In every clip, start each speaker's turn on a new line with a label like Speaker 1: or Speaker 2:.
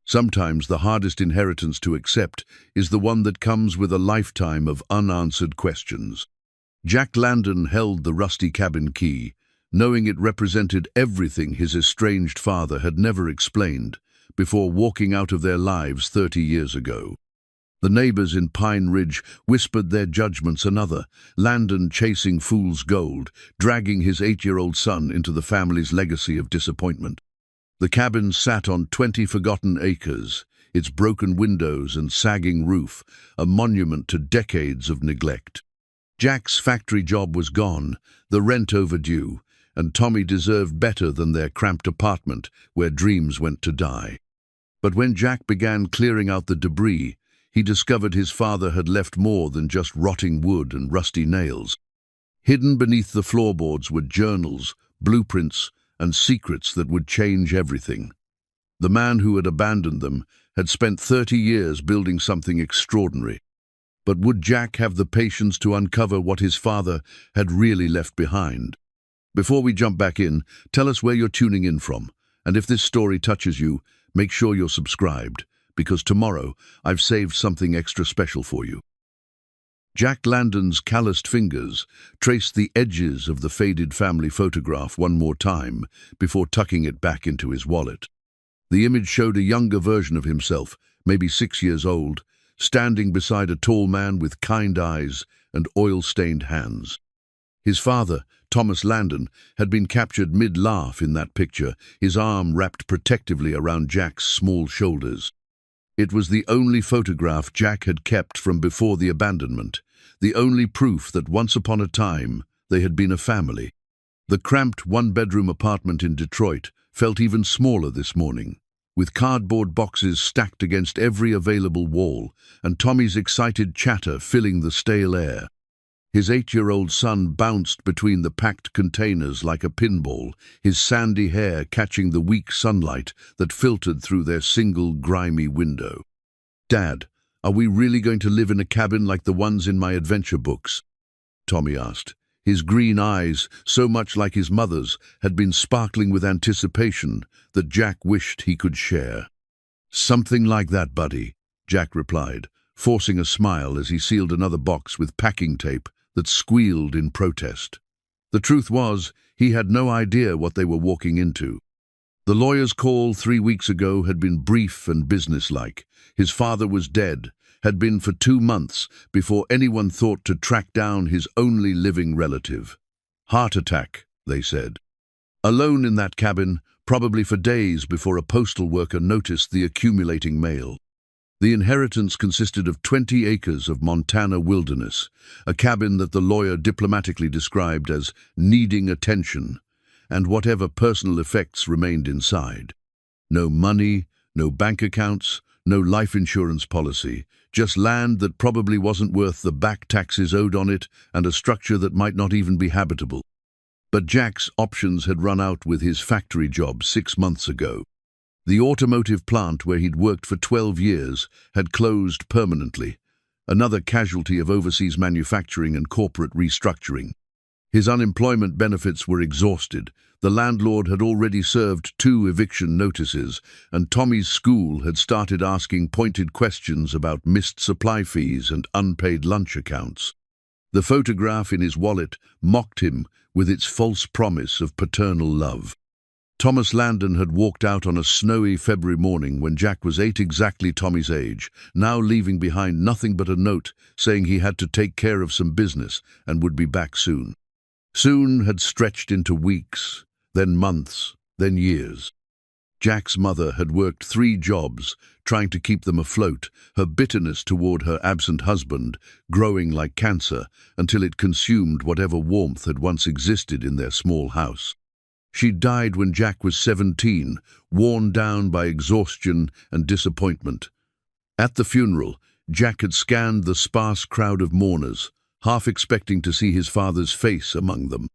Speaker 1: Sometimes the hardest inheritance to accept is the one that comes with a lifetime of unanswered questions. Jack Landon held the rusty cabin key, knowing it represented everything his estranged father had never explained before walking out of their lives 30 years ago. The neighbors in Pine Ridge whispered their judgments another, Landon chasing fool's gold, dragging his 8-year-old son into the family's legacy of disappointment. The cabin sat on 20 forgotten acres, its broken windows and sagging roof, a monument to decades of neglect. Jack's factory job was gone, the rent overdue, and Tommy deserved better than their cramped apartment where dreams went to die. But when Jack began clearing out the debris, he discovered his father had left more than just rotting wood and rusty nails. Hidden beneath the floorboards were journals, blueprints, and secrets that would change everything. The man who had abandoned them had spent 30 years building something extraordinary. But would Jack have the patience to uncover what his father had really left behind? Before we jump back in, tell us where you're tuning in from, and if this story touches you, make sure you're subscribed, because tomorrow I've saved something extra special for you. Jack Landon's calloused fingers traced the edges of the faded family photograph one more time before tucking it back into his wallet. The image showed a younger version of himself, maybe 6 years old, standing beside a tall man with kind eyes and oil-stained hands. His father, Thomas Landon, had been captured mid-laugh in that picture, his arm wrapped protectively around Jack's small shoulders. It was the only photograph Jack had kept from before the abandonment, the only proof that once upon a time they had been a family. The cramped one-bedroom apartment in Detroit felt even smaller this morning, with cardboard boxes stacked against every available wall and Tommy's excited chatter filling the stale air. His 8-year-old son bounced between the packed containers like a pinball, his sandy hair catching the weak sunlight that filtered through their single grimy window. "Dad, are we really going to live in a cabin like the ones in my adventure books?" Tommy asked. His green eyes, so much like his mother's, had been sparkling with anticipation that Jack wished he could share. "Something like that, buddy," Jack replied, forcing a smile as he sealed another box with packing tape that squealed in protest. The truth was, he had no idea what they were walking into. The lawyer's call 3 weeks ago had been brief and businesslike. His father was dead, had been for 2 months before anyone thought to track down his only living relative. Heart attack, they said. Alone in that cabin, probably for days before a postal worker noticed the accumulating mail. The inheritance consisted of 20 acres of Montana wilderness, a cabin that the lawyer diplomatically described as needing attention, and whatever personal effects remained inside. No money, no bank accounts, no life insurance policy, just land that probably wasn't worth the back taxes owed on it and a structure that might not even be habitable. But Jack's options had run out with his factory job 6 months ago. The automotive plant where he'd worked for 12 years had closed permanently, another casualty of overseas manufacturing and corporate restructuring. His unemployment benefits were exhausted, the landlord had already served 2 eviction notices, and Tommy's school had started asking pointed questions about missed supply fees and unpaid lunch accounts. The photograph in his wallet mocked him with its false promise of paternal love. Thomas Landon had walked out on a snowy February morning when Jack was 8, exactly Tommy's age, now leaving behind nothing but a note saying he had to take care of some business and would be back soon. Soon had stretched into weeks, then months, then years. Jack's mother had worked 3 jobs, trying to keep them afloat, her bitterness toward her absent husband growing like cancer until it consumed whatever warmth had once existed in their small house. She died when Jack was 17, worn down by exhaustion and disappointment. At the funeral, Jack had scanned the sparse crowd of mourners, half expecting to see his father's face among them.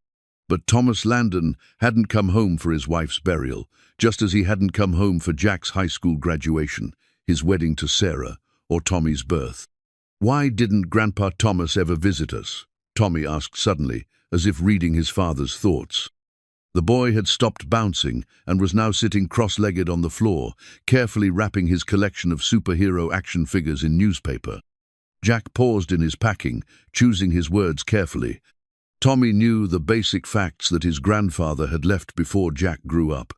Speaker 1: But Thomas Landon hadn't come home for his wife's burial, just as he hadn't come home for Jack's high school graduation, his wedding to Sarah, or Tommy's birth. "Why didn't Grandpa Thomas ever visit us?" Tommy asked suddenly, as if reading his father's thoughts. The boy had stopped bouncing and was now sitting cross-legged on the floor, carefully wrapping his collection of superhero action figures in newspaper. Jack paused in his packing, choosing his words carefully. Tommy knew the basic facts that his grandfather had left before Jack grew up,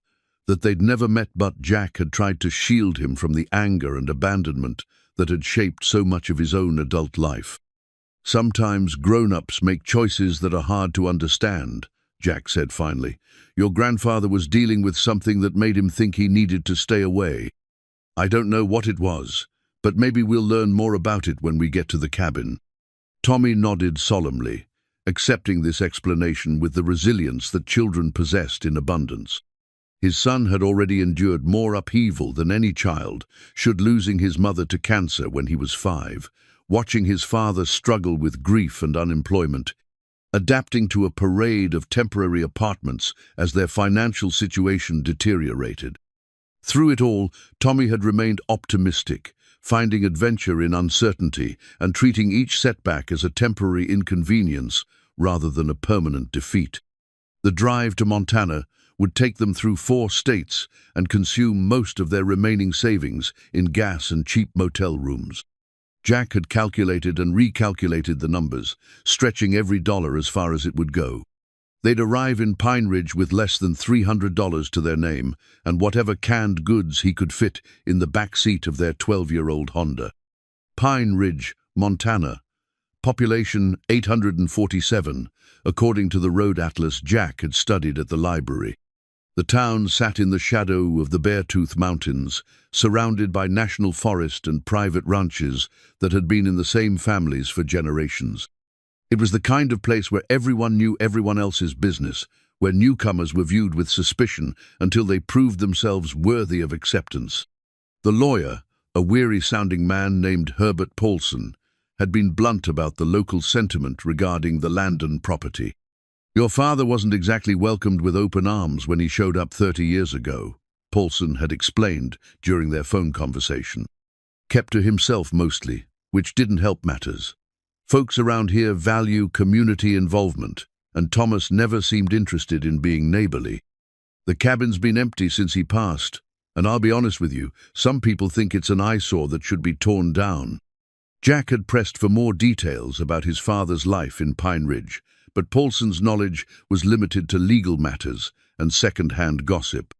Speaker 1: that they'd never met, but Jack had tried to shield him from the anger and abandonment that had shaped so much of his own adult life. "Sometimes grown-ups make choices that are hard to understand," Jack said finally. "Your grandfather was dealing with something that made him think he needed to stay away. I don't know what it was, but maybe we'll learn more about it when we get to the cabin." Tommy nodded solemnly, accepting this explanation with the resilience that children possessed in abundance. His son had already endured more upheaval than any child, should losing his mother to cancer when he was 5, watching his father struggle with grief and unemployment, adapting to a parade of temporary apartments as their financial situation deteriorated. Through it all, Tommy had remained optimistic, finding adventure in uncertainty and treating each setback as a temporary inconvenience rather than a permanent defeat. The drive to Montana would take them through 4 states and consume most of their remaining savings in gas and cheap motel rooms. Jack had calculated and recalculated the numbers, stretching every dollar as far as it would go. They'd arrive in Pine Ridge with less than $300 to their name and whatever canned goods he could fit in the back seat of their 12-year-old Honda. Pine Ridge, Montana. Population 847, according to the road atlas Jack had studied at the library. The town sat in the shadow of the Beartooth Mountains, surrounded by national forest and private ranches that had been in the same families for generations. It was the kind of place where everyone knew everyone else's business, where newcomers were viewed with suspicion until they proved themselves worthy of acceptance. The lawyer, a weary-sounding man named Herbert Paulson, had been blunt about the local sentiment regarding the Landon property. "Your father wasn't exactly welcomed with open arms when he showed up 30 years ago," Paulson had explained during their phone conversation. "Kept to himself mostly, which didn't help matters. Folks around here value community involvement, and Thomas never seemed interested in being neighborly. The cabin's been empty since he passed, and I'll be honest with you, some people think it's an eyesore that should be torn down." Jack had pressed for more details about his father's life in Pine Ridge, but Paulson's knowledge was limited to legal matters and second-hand gossip.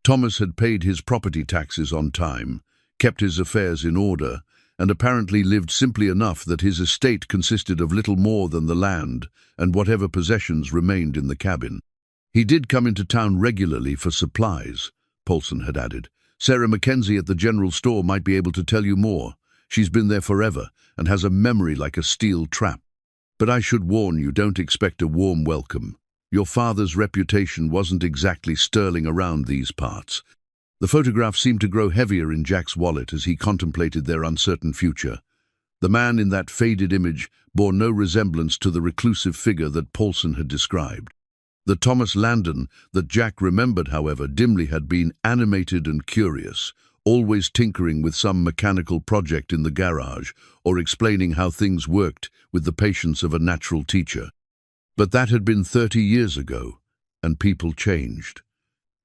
Speaker 1: Thomas had paid his property taxes on time, kept his affairs in order, and apparently lived simply enough that his estate consisted of little more than the land and whatever possessions remained in the cabin. "He did come into town regularly for supplies," Paulson had added. "Sarah Mackenzie at the general store might be able to tell you more. She's been there forever and has a memory like a steel trap. But I should warn you, don't expect a warm welcome. Your father's reputation wasn't exactly sterling around these parts." The photograph seemed to grow heavier in Jack's wallet as he contemplated their uncertain future. The man in that faded image bore no resemblance to the reclusive figure that Paulson had described. The Thomas Landon that Jack remembered, however, dimly had been animated and curious, always tinkering with some mechanical project in the garage or explaining how things worked with the patience of a natural teacher. But that had been 30 years ago, and people changed.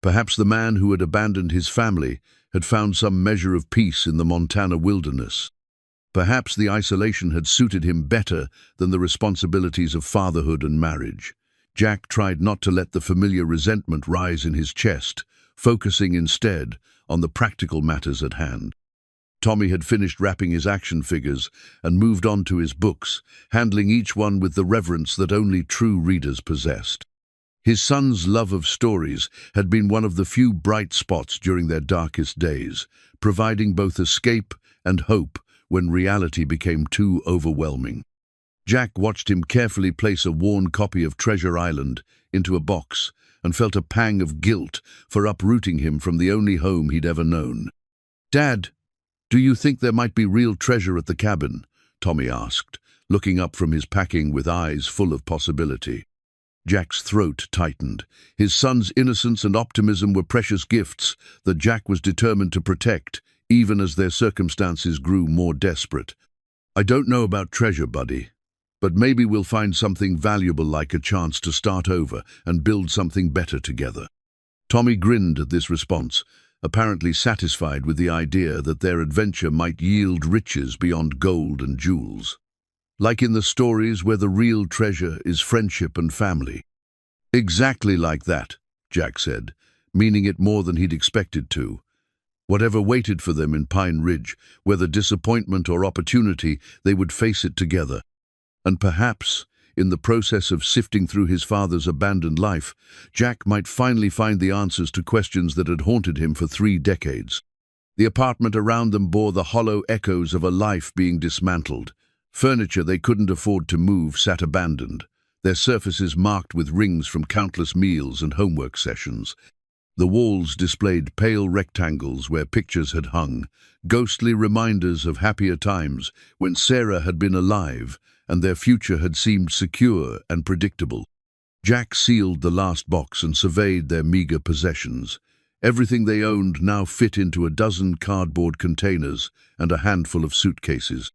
Speaker 1: Perhaps the man who had abandoned his family had found some measure of peace in the Montana wilderness. Perhaps the isolation had suited him better than the responsibilities of fatherhood and marriage. Jack tried not to let the familiar resentment rise in his chest, focusing instead on the practical matters at hand. Tommy had finished wrapping his action figures and moved on to his books, handling each one with the reverence that only true readers possessed. His son's love of stories had been one of the few bright spots during their darkest days, providing both escape and hope when reality became too overwhelming. Jack watched him carefully place a worn copy of Treasure Island into a box and felt a pang of guilt for uprooting him from the only home he'd ever known. "Dad, do you think there might be real treasure at the cabin?" Tommy asked, looking up from his packing with eyes full of possibility. Jack's throat tightened. His son's innocence and optimism were precious gifts that Jack was determined to protect, even as their circumstances grew more desperate. "I don't know about treasure, buddy, but maybe we'll find something valuable like a chance to start over and build something better together." Tommy grinned at this response, apparently satisfied with the idea that their adventure might yield riches beyond gold and jewels. Like in the stories where the real treasure is friendship and family. "Exactly like that," Jack said, meaning it more than he'd expected to. Whatever waited for them in Pine Ridge, whether disappointment or opportunity, they would face it together. And perhaps, in the process of sifting through his father's abandoned life, Jack might finally find the answers to questions that had haunted him for 3 decades. The apartment around them bore the hollow echoes of a life being dismantled. Furniture they couldn't afford to move sat abandoned, their surfaces marked with rings from countless meals and homework sessions. The walls displayed pale rectangles where pictures had hung, ghostly reminders of happier times when Sarah had been alive and their future had seemed secure and predictable. Jack sealed the last box and surveyed their meager possessions. Everything they owned now fit into a dozen cardboard containers and a handful of suitcases.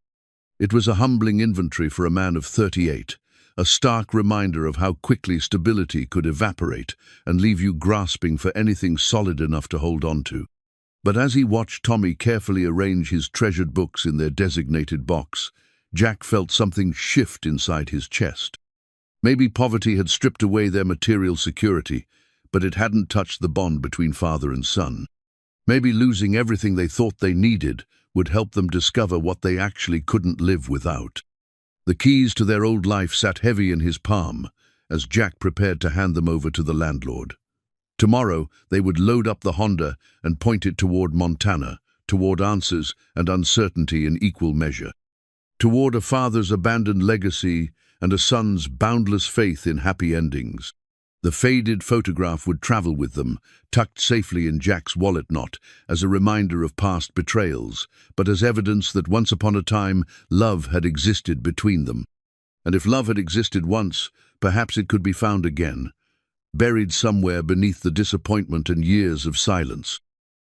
Speaker 1: It was a humbling inventory for a man of 38, a stark reminder of how quickly stability could evaporate and leave you grasping for anything solid enough to hold on to. But as he watched Tommy carefully arrange his treasured books in their designated box, Jack felt something shift inside his chest. Maybe poverty had stripped away their material security, but it hadn't touched the bond between father and son. Maybe losing everything they thought they needed would help them discover what they actually couldn't live without. The keys to their old life sat heavy in his palm as Jack prepared to hand them over to the landlord. Tomorrow they would load up the Honda and point it toward Montana, toward answers and uncertainty in equal measure. Toward a father's abandoned legacy and a son's boundless faith in happy endings. The faded photograph would travel with them, tucked safely in Jack's wallet knot, as a reminder of past betrayals, but as evidence that once upon a time, love had existed between them. And if love had existed once, perhaps it could be found again, buried somewhere beneath the disappointment and years of silence.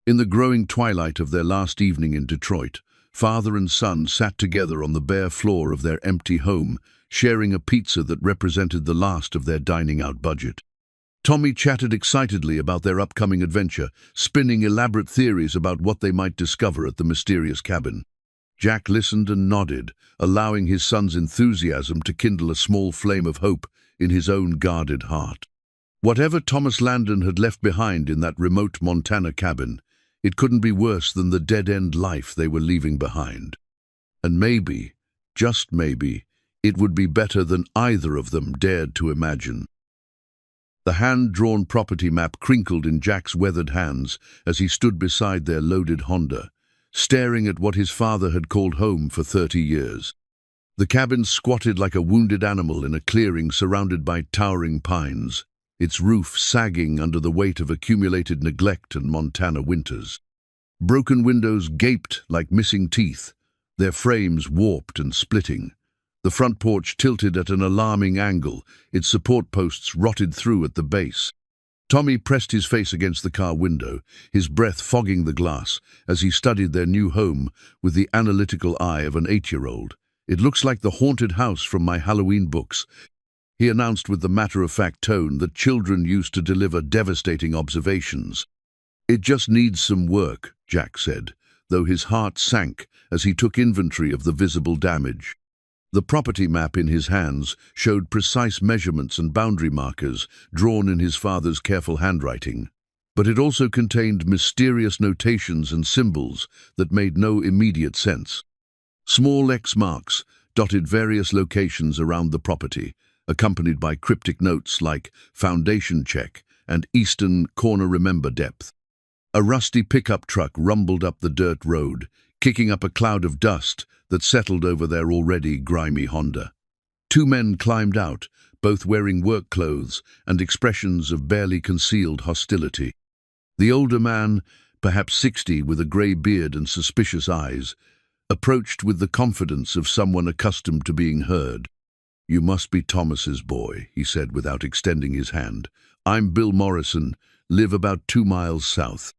Speaker 1: In the growing twilight of their last evening in Detroit, father and son sat together on the bare floor of their empty home, sharing a pizza that represented the last of their dining-out budget. Tommy chatted excitedly about their upcoming adventure, spinning elaborate theories about what they might discover at the mysterious cabin. Jack listened and nodded, allowing his son's enthusiasm to kindle a small flame of hope in his own guarded heart. Whatever Thomas Landon had left behind in that remote Montana cabin, it couldn't be worse than the dead-end life they were leaving behind. And maybe, just maybe, it would be better than either of them dared to imagine. The hand-drawn property map crinkled in Jack's weathered hands as he stood beside their loaded Honda, staring at what his father had called home for 30 years. The cabin squatted like a wounded animal in a clearing surrounded by towering pines, its roof sagging under the weight of accumulated neglect and Montana winters. Broken windows gaped like missing teeth, their frames warped and splitting. The front porch tilted at an alarming angle, its support posts rotted through at the base. Tommy pressed his face against the car window, his breath fogging the glass, as he studied their new home with the analytical eye of an 8-year-old. "It looks like the haunted house from my Halloween books," he announced with the matter-of-fact tone that children used to deliver devastating observations. "It just needs some work," Jack said, though his heart sank as he took inventory of the visible damage. The property map in his hands showed precise measurements and boundary markers drawn in his father's careful handwriting. But it also contained mysterious notations and symbols that made no immediate sense. Small X marks dotted various locations around the property, accompanied by cryptic notes like "Foundation Check" and "Eastern Corner Remember Depth." A rusty pickup truck rumbled up the dirt road, kicking up a cloud of dust that settled over their already grimy Honda. 2 men climbed out, both wearing work clothes and expressions of barely concealed hostility. The older man, perhaps 60 with a grey beard and suspicious eyes, approached with the confidence of someone accustomed to being heard. "You must be Thomas's boy," he said without extending his hand. "I'm Bill Morrison, live about 2 miles south.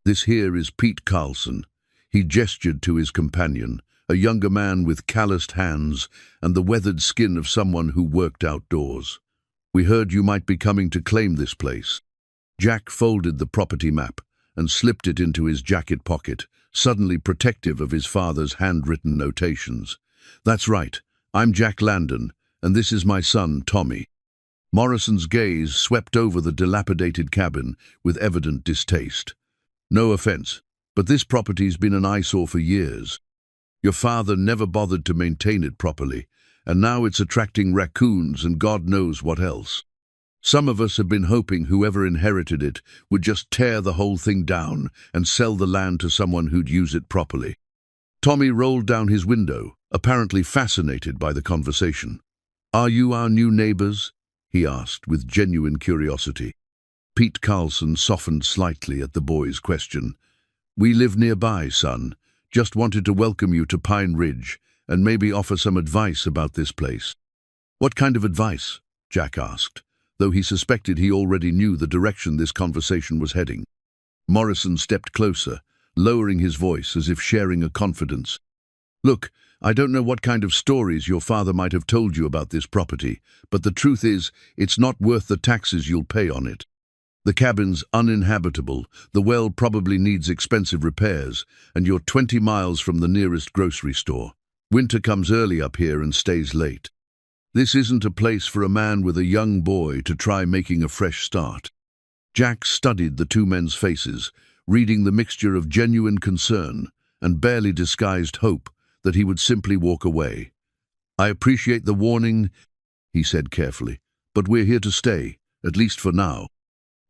Speaker 1: This here is Pete Carlson." He gestured to his companion, a younger man with calloused hands and the weathered skin of someone who worked outdoors. "We heard you might be coming to claim this place." Jack folded the property map and slipped it into his jacket pocket, suddenly protective of his father's handwritten notations. "That's right. I'm Jack Landon, and this is my son, Tommy." Morrison's gaze swept over the dilapidated cabin with evident distaste. "No offense, but this property's been an eyesore for years. Your father never bothered to maintain it properly, and now it's attracting raccoons and God knows what else. Some of us have been hoping whoever inherited it would just tear the whole thing down and sell the land to someone who'd use it properly." Tommy rolled down his window, apparently fascinated by the conversation. "Are you our new neighbors?" he asked with genuine curiosity. Pete Carlson softened slightly at the boy's question. "We live nearby, son. Just wanted to welcome you to Pine Ridge and maybe offer some advice about this place." "What kind of advice?" Jack asked, though he suspected he already knew the direction this conversation was heading. Morrison stepped closer, lowering his voice as if sharing a confidence. "Look, I don't know what kind of stories your father might have told you about this property, but the truth is, it's not worth the taxes you'll pay on it. The cabin's uninhabitable, the well probably needs expensive repairs, and you're 20 miles from the nearest grocery store. Winter comes early up here and stays late. This isn't a place for a man with a young boy to try making a fresh start." Jack studied the two men's faces, reading the mixture of genuine concern and barely disguised hope that he would simply walk away. "I appreciate the warning," he said carefully, "but we're here to stay, at least for now."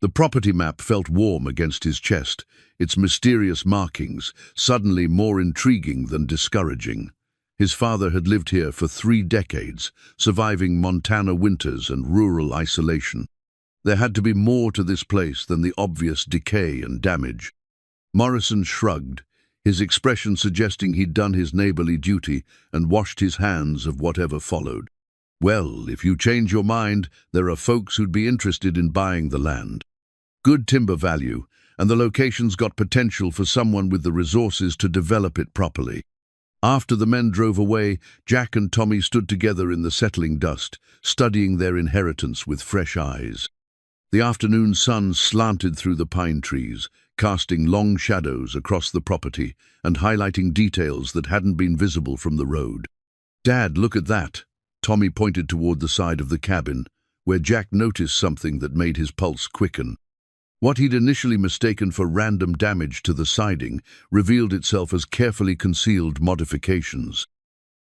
Speaker 1: The property map felt warm against his chest, its mysterious markings suddenly more intriguing than discouraging. His father had lived here for 3 decades, surviving Montana winters and rural isolation. There had to be more to this place than the obvious decay and damage. Morrison shrugged, his expression suggesting he'd done his neighborly duty and washed his hands of whatever followed. "Well, if you change your mind, there are folks who'd be interested in buying the land. Good timber value, and the location's got potential for someone with the resources to develop it properly." After the men drove away, Jack and Tommy stood together in the settling dust, studying their inheritance with fresh eyes. The afternoon sun slanted through the pine trees, casting long shadows across the property and highlighting details that hadn't been visible from the road. "Dad, look at that." Tommy pointed toward the side of the cabin, where Jack noticed something that made his pulse quicken. What he'd initially mistaken for random damage to the siding revealed itself as carefully concealed modifications.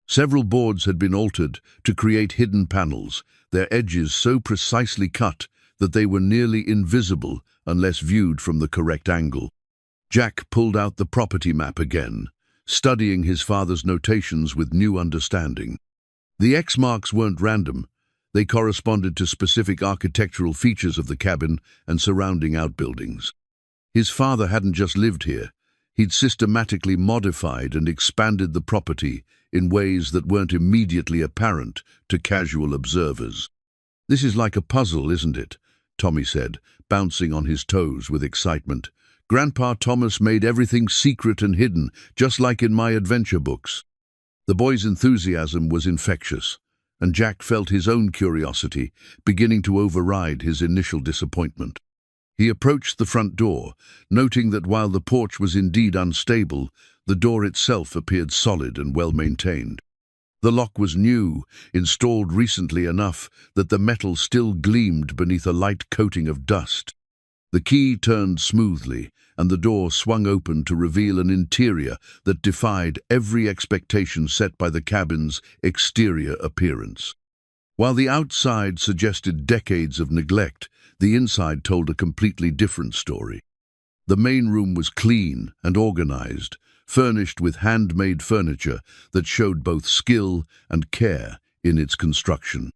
Speaker 1: Several boards had been altered to create hidden panels, their edges so precisely cut that they were nearly invisible unless viewed from the correct angle. Jack pulled out the property map again, studying his father's notations with new understanding. The X marks weren't random. They corresponded to specific architectural features of the cabin and surrounding outbuildings. His father hadn't just lived here. He'd systematically modified and expanded the property in ways that weren't immediately apparent to casual observers. "This is like a puzzle, isn't it?" Tommy said, bouncing on his toes with excitement. "Grandpa Thomas made everything secret and hidden, just like in my adventure books." The boy's enthusiasm was infectious, and Jack felt his own curiosity beginning to override his initial disappointment. He approached the front door, noting that while the porch was indeed unstable, the door itself appeared solid and well-maintained. The lock was new, installed recently enough that the metal still gleamed beneath a light coating of dust. The key turned smoothly, and the door swung open to reveal an interior that defied every expectation set by the cabin's exterior appearance. While the outside suggested decades of neglect, the inside told a completely different story. The main room was clean and organized, furnished with handmade furniture that showed both skill and care in its construction.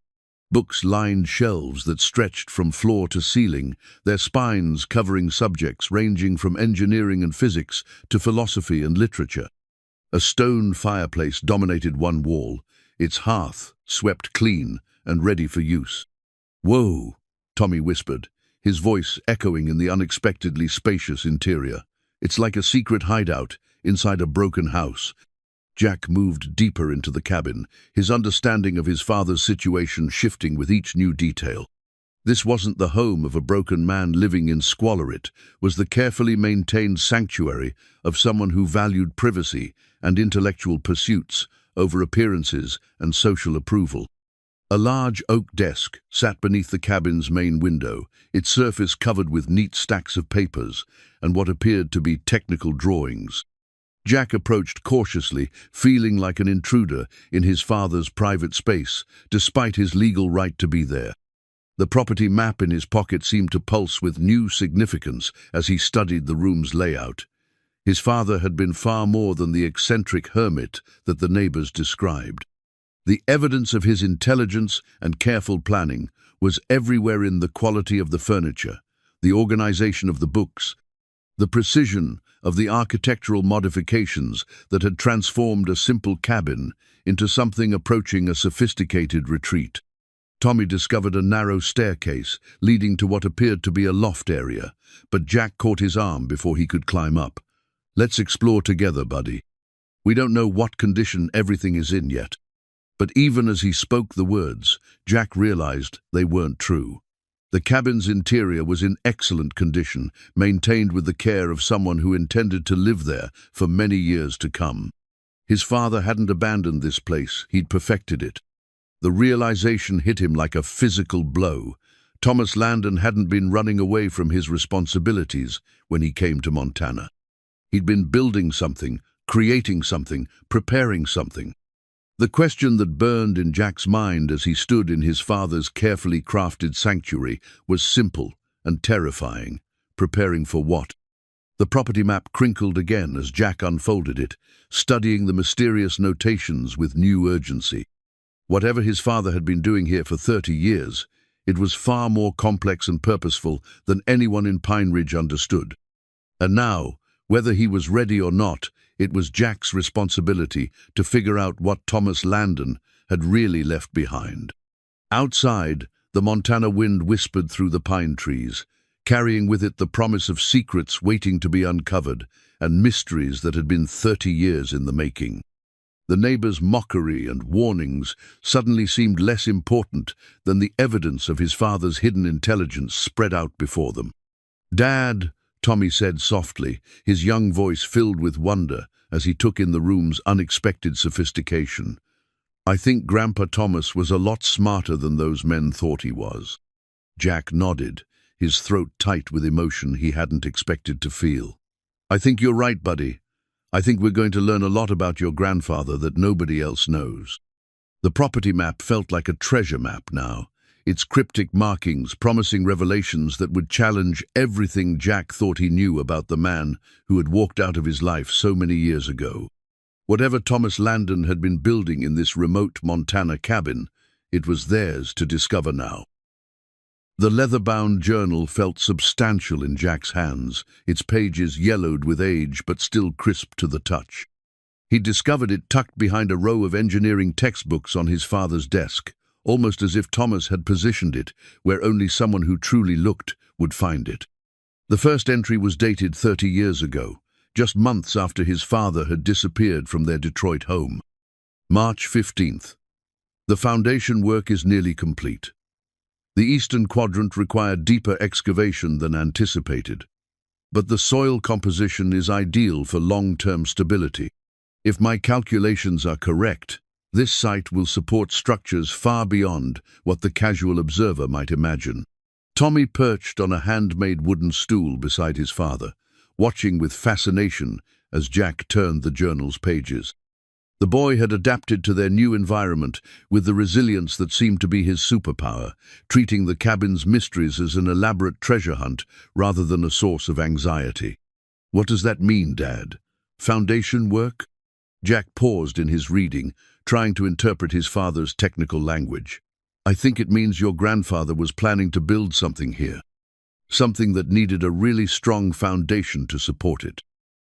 Speaker 1: Books lined shelves that stretched from floor to ceiling, their spines covering subjects ranging from engineering and physics to philosophy and literature. A stone fireplace dominated one wall, its hearth swept clean and ready for use. "Whoa," Tommy whispered, his voice echoing in the unexpectedly spacious interior. "It's like a secret hideout inside a broken house." Jack moved deeper into the cabin, his understanding of his father's situation shifting with each new detail. This wasn't the home of a broken man living in squalor. It was the carefully maintained sanctuary of someone who valued privacy and intellectual pursuits over appearances and social approval. A large oak desk sat beneath the cabin's main window, its surface covered with neat stacks of papers and what appeared to be technical drawings. Jack approached cautiously, feeling like an intruder in his father's private space, despite his legal right to be there. The property map in his pocket seemed to pulse with new significance as he studied the room's layout. His father had been far more than the eccentric hermit that the neighbors described. The evidence of his intelligence and careful planning was everywhere in the quality of the furniture, the organization of the books, the precision of the architectural modifications that had transformed a simple cabin into something approaching a sophisticated retreat. Tommy discovered a narrow staircase leading to what appeared to be a loft area, but Jack caught his arm before he could climb up. "Let's explore together, buddy. We don't know what condition everything is in yet." But even as he spoke the words, Jack realized they weren't true. The cabin's interior was in excellent condition, maintained with the care of someone who intended to live there for many years to come. His father hadn't abandoned this place, he'd perfected it. The realization hit him like a physical blow. Thomas Landon hadn't been running away from his responsibilities when he came to Montana. He'd been building something, creating something, preparing something. The question that burned in Jack's mind as he stood in his father's carefully crafted sanctuary was simple and terrifying. Preparing for what? The property map crinkled again as Jack unfolded it, studying the mysterious notations with new urgency. Whatever his father had been doing here for 30 years, it was far more complex and purposeful than anyone in Pine Ridge understood. And now, whether he was ready or not, it was Jack's responsibility to figure out what Thomas Landon had really left behind. Outside, the Montana wind whispered through the pine trees, carrying with it the promise of secrets waiting to be uncovered and mysteries that had been 30 years in the making. The neighbors' mockery and warnings suddenly seemed less important than the evidence of his father's hidden intelligence spread out before them. "Dad," Tommy said softly, his young voice filled with wonder as he took in the room's unexpected sophistication. "I think Grandpa Thomas was a lot smarter than those men thought he was." Jack nodded, his throat tight with emotion he hadn't expected to feel. "I think you're right, buddy. I think we're going to learn a lot about your grandfather that nobody else knows." The property map felt like a treasure map now, its cryptic markings promising revelations that would challenge everything Jack thought he knew about the man who had walked out of his life so many years ago. Whatever Thomas Landon had been building in this remote Montana cabin, it was theirs to discover now. The leather-bound journal felt substantial in Jack's hands, its pages yellowed with age but still crisp to the touch. He discovered it tucked behind a row of engineering textbooks on his father's desk, almost as if Thomas had positioned it where only someone who truly looked would find it. The first entry was dated 30 years ago, just months after his father had disappeared from their Detroit home. March 15th. The foundation work is nearly complete. The eastern quadrant required deeper excavation than anticipated, but the soil composition is ideal for long-term stability. If my calculations are correct, this site will support structures far beyond what the casual observer might imagine. Tommy perched on a handmade wooden stool beside his father, watching with fascination as Jack turned the journal's pages. The boy had adapted to their new environment with the resilience that seemed to be his superpower, treating the cabin's mysteries as an elaborate treasure hunt rather than a source of anxiety. "What does that mean, Dad? Foundation work?" Jack paused in his reading, trying to interpret his father's technical language. "I think it means your grandfather was planning to build something here. Something that needed a really strong foundation to support it."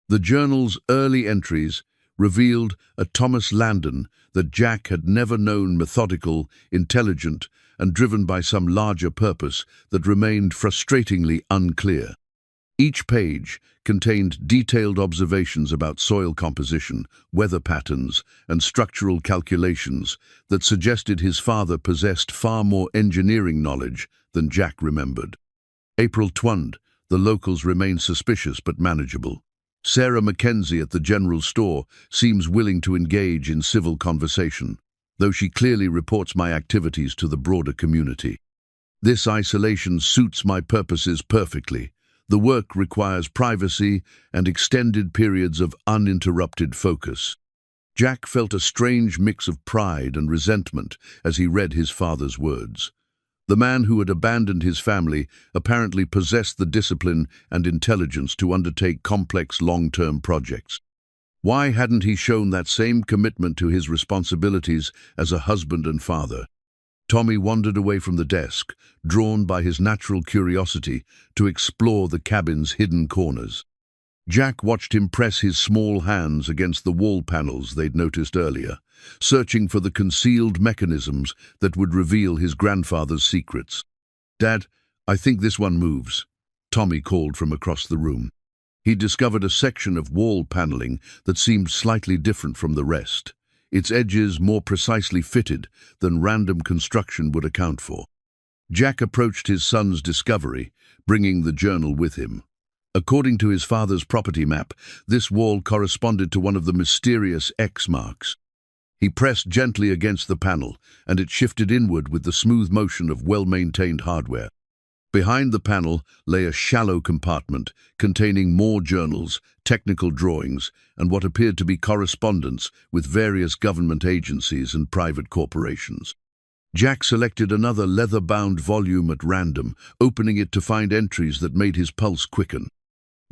Speaker 1: The journal's early entries revealed a Thomas Landon that Jack had never known, methodical, intelligent, and driven by some larger purpose that remained frustratingly unclear. Each page contained detailed observations about soil composition, weather patterns, and structural calculations that suggested his father possessed far more engineering knowledge than Jack remembered. April 20, the locals remain suspicious but manageable. Sarah Mackenzie at the general store seems willing to engage in civil conversation, though she clearly reports my activities to the broader community. This isolation suits my purposes perfectly. The work requires privacy and extended periods of uninterrupted focus. Jack felt a strange mix of pride and resentment as he read his father's words. The man who had abandoned his family apparently possessed the discipline and intelligence to undertake complex long-term projects. Why hadn't he shown that same commitment to his responsibilities as a husband and father? Tommy wandered away from the desk, drawn by his natural curiosity to explore the cabin's hidden corners. Jack watched him press his small hands against the wall panels they'd noticed earlier, searching for the concealed mechanisms that would reveal his grandfather's secrets. "Dad, I think this one moves," Tommy called from across the room. He discovered a section of wall paneling that seemed slightly different from the rest, its edges more precisely fitted than random construction would account for. Jack approached his son's discovery, bringing the journal with him. According to his father's property map, this wall corresponded to one of the mysterious X marks. He pressed gently against the panel, and it shifted inward with the smooth motion of well-maintained hardware. Behind the panel lay a shallow compartment containing more journals, technical drawings, and what appeared to be correspondence with various government agencies and private corporations. Jack selected another leather-bound volume at random, opening it to find entries that made his pulse quicken.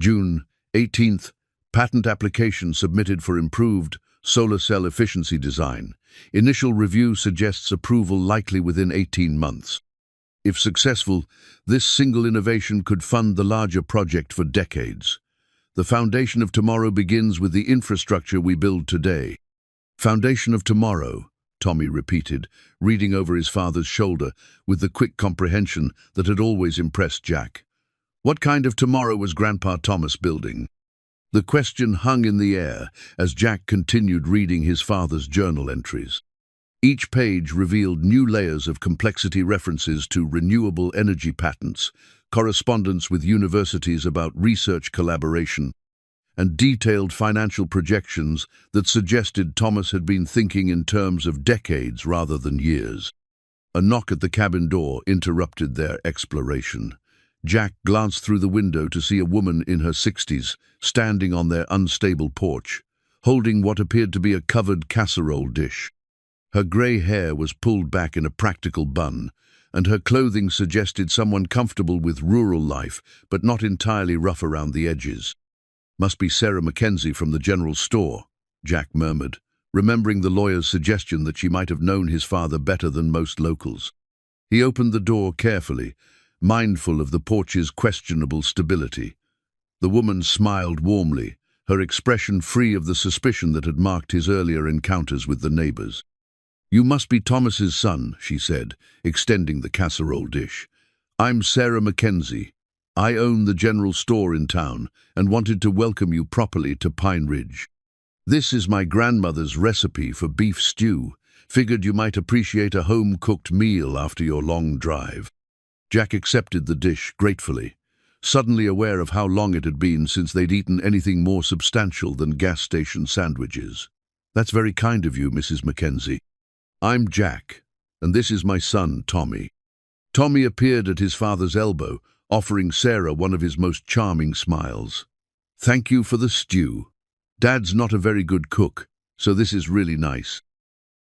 Speaker 1: June 18th, patent application submitted for improved solar cell efficiency design. Initial review suggests approval likely within 18 months. If successful, this single innovation could fund the larger project for decades. The foundation of tomorrow begins with the infrastructure we build today. Foundation of tomorrow, Tommy repeated, reading over his father's shoulder with the quick comprehension that had always impressed Jack. What kind of tomorrow was Grandpa Thomas building? The question hung in the air as Jack continued reading his father's journal entries. Each page revealed new layers of complexity, references to renewable energy patents, correspondence with universities about research collaboration, and detailed financial projections that suggested Thomas had been thinking in terms of decades rather than years. A knock at the cabin door interrupted their exploration. Jack glanced through the window to see a woman in her 60s standing on their unstable porch, holding what appeared to be a covered casserole dish. Her grey hair was pulled back in a practical bun, and her clothing suggested someone comfortable with rural life, but not entirely rough around the edges. "Must be Sarah Mackenzie from the general store," Jack murmured, remembering the lawyer's suggestion that she might have known his father better than most locals. He opened the door carefully, mindful of the porch's questionable stability. The woman smiled warmly, her expression free of the suspicion that had marked his earlier encounters with the neighbors. "You must be Thomas's son," she said, extending the casserole dish. "I'm Sarah Mackenzie. I own the general store in town and wanted to welcome you properly to Pine Ridge. This is my grandmother's recipe for beef stew. Figured you might appreciate a home-cooked meal after your long drive." Jack accepted the dish gratefully, suddenly aware of how long it had been since they'd eaten anything more substantial than gas station sandwiches. "That's very kind of you, Mrs. Mackenzie. I'm Jack, and this is my son, Tommy." Tommy appeared at his father's elbow, offering Sarah one of his most charming smiles. "Thank you for the stew. Dad's not a very good cook, so this is really nice."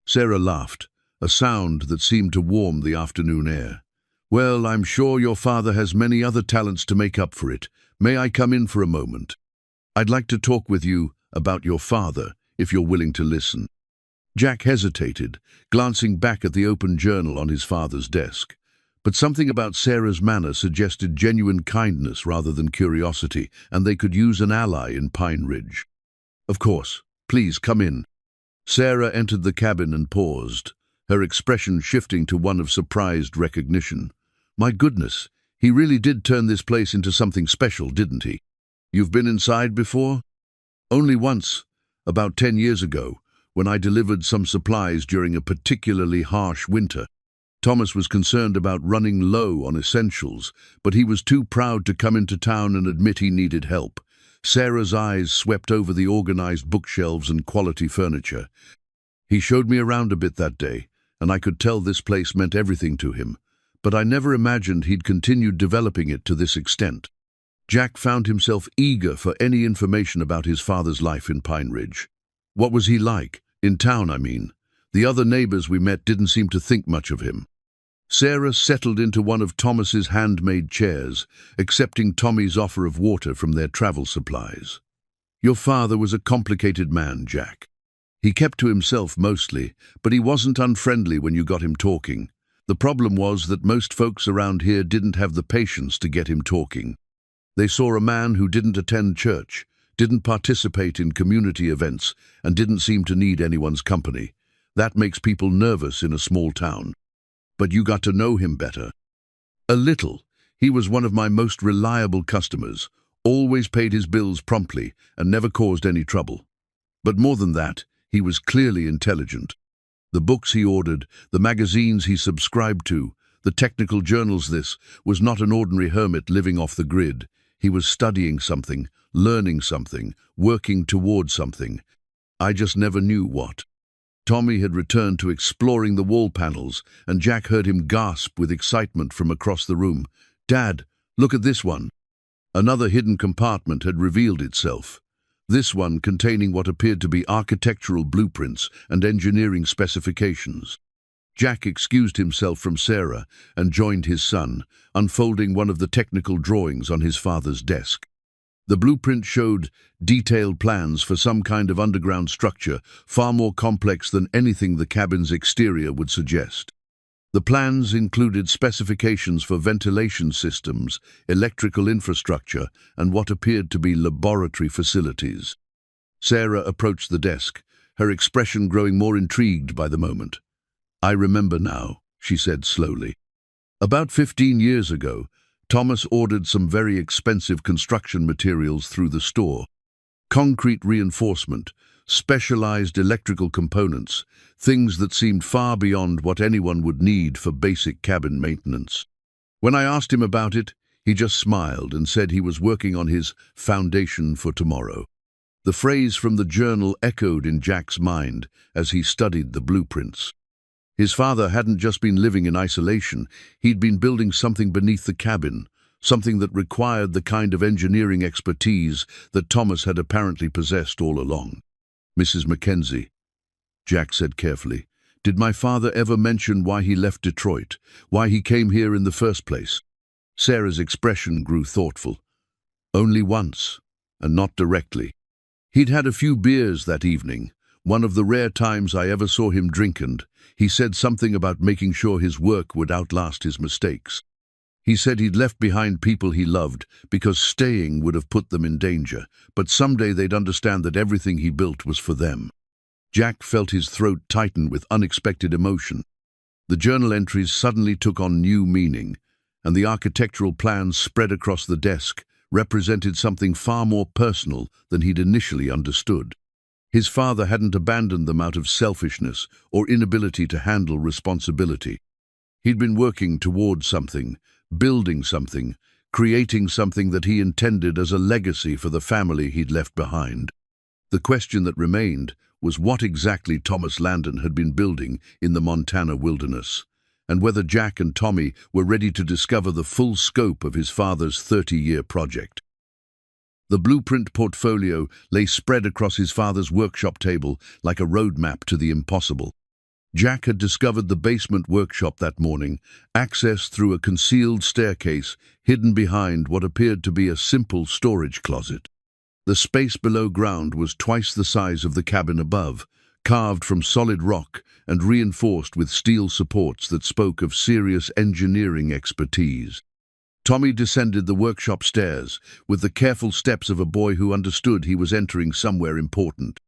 Speaker 1: Sarah laughed, a sound that seemed to warm the afternoon air. "Well, I'm sure your father has many other talents to make up for it. May I come in for a moment? I'd like to talk with you about your father, if you're willing to listen." Jack hesitated, glancing back at the open journal on his father's desk. But something about Sarah's manner suggested genuine kindness rather than curiosity, and they could use an ally in Pine Ridge. "Of course. Please come in." Sarah entered the cabin and paused, her expression shifting to one of surprised recognition. "My goodness, He really did turn this place into something special, didn't he? You've been inside before? Only once, about 10 years ago, when I delivered some supplies during a particularly harsh winter. Thomas was concerned about running low on essentials, but he was too proud to come into town and admit he needed help. Sarah's eyes swept over the organized bookshelves and quality furniture. He showed me around a bit that day, and I could tell this place meant everything to him, but I never imagined he'd continued developing it to this extent. Jack found himself eager for any information about his father's life in Pine Ridge. What was he like? In town, I mean. The other neighbors we met didn't seem to think much of him. Sarah settled into one of Thomas's handmade chairs, accepting Tommy's offer of water from their travel supplies. Your father was a complicated man, Jack. He kept to himself mostly, but he wasn't unfriendly when you got him talking. The problem was that most folks around here didn't have the patience to get him talking. They saw a man who didn't attend church, didn't participate in community events, and didn't seem to need anyone's company. That makes people nervous in a small town. But you got to know him better. A little. He was one of my most reliable customers, always paid his bills promptly, and never caused any trouble. But more than that, he was clearly intelligent. The books he ordered, the magazines he subscribed to, the technical journals, this was not an ordinary hermit living off the grid. He was studying something, learning something, working towards something. I just never knew what. Tommy had returned to exploring the wall panels, and Jack heard him gasp with excitement from across the room. "Dad, look at this one." Another hidden compartment had revealed itself. This one containing what appeared to be architectural blueprints and engineering specifications. Jack excused himself from Sarah and joined his son, unfolding one of the technical drawings on his father's desk. The blueprint showed detailed plans for some kind of underground structure, far more complex than anything the cabin's exterior would suggest. The plans included specifications for ventilation systems, electrical infrastructure, and what appeared to be laboratory facilities. Sarah approached the desk, her expression growing more intrigued by the moment. "I remember now," she said slowly. "About 15 years ago, Thomas ordered some very expensive construction materials through the store. Concrete reinforcement, specialized electrical components, things that seemed far beyond what anyone would need for basic cabin maintenance. When I asked him about it, he just smiled and said he was working on his foundation for tomorrow." The phrase from the journal echoed in Jack's mind as he studied the blueprints. His father hadn't just been living in isolation, he'd been building something beneath the cabin, something that required the kind of engineering expertise that Thomas had apparently possessed all along. "Mrs. Mackenzie," Jack said carefully, "did my father ever mention why he left Detroit, why he came here in the first place?" Sarah's expression grew thoughtful. "Only once, and not directly. He'd had a few beers that evening, one of the rare times I ever saw him drink, and he said something about making sure his work would outlast his mistakes. He said he'd left behind people he loved because staying would have put them in danger, but someday they'd understand that everything he built was for them." Jack felt his throat tighten with unexpected emotion. The journal entries suddenly took on new meaning, and the architectural plans spread across the desk represented something far more personal than he'd initially understood. His father hadn't abandoned them out of selfishness or inability to handle responsibility. He'd been working towards something, building something, creating something that he intended as a legacy for the family he'd left behind. The question that remained was what exactly Thomas Landon had been building in the Montana wilderness, and whether Jack and Tommy were ready to discover the full scope of his father's 30-year project. The blueprint portfolio lay spread across his father's workshop table like a roadmap to the impossible. Jack had discovered the basement workshop that morning, accessed through a concealed staircase hidden behind what appeared to be a simple storage closet. The space below ground was twice the size of the cabin above, carved from solid rock and reinforced with steel supports that spoke of serious engineering expertise. Tommy descended the workshop stairs with the careful steps of a boy who understood he was entering somewhere important.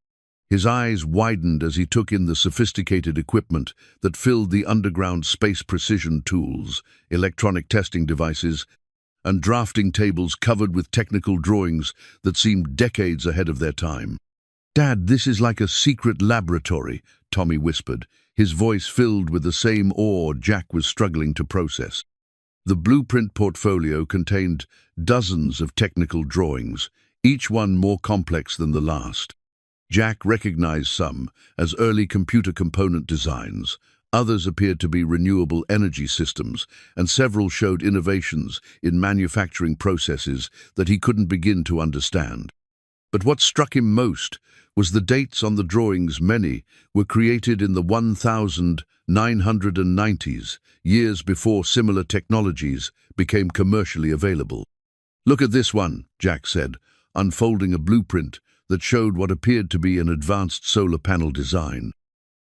Speaker 1: His eyes widened as he took in the sophisticated equipment that filled the underground space: precision tools, electronic testing devices, and drafting tables covered with technical drawings that seemed decades ahead of their time. "Dad, this is like a secret laboratory," Tommy whispered, his voice filled with the same awe Jack was struggling to process. The blueprint portfolio contained dozens of technical drawings, each one more complex than the last. Jack recognized some as early computer component designs, others appeared to be renewable energy systems, and several showed innovations in manufacturing processes that he couldn't begin to understand. But what struck him most was the dates on the drawings. Many were created in the 1990s, years before similar technologies became commercially available. "Look at this one," Jack said, unfolding a blueprint that showed what appeared to be an advanced solar panel design.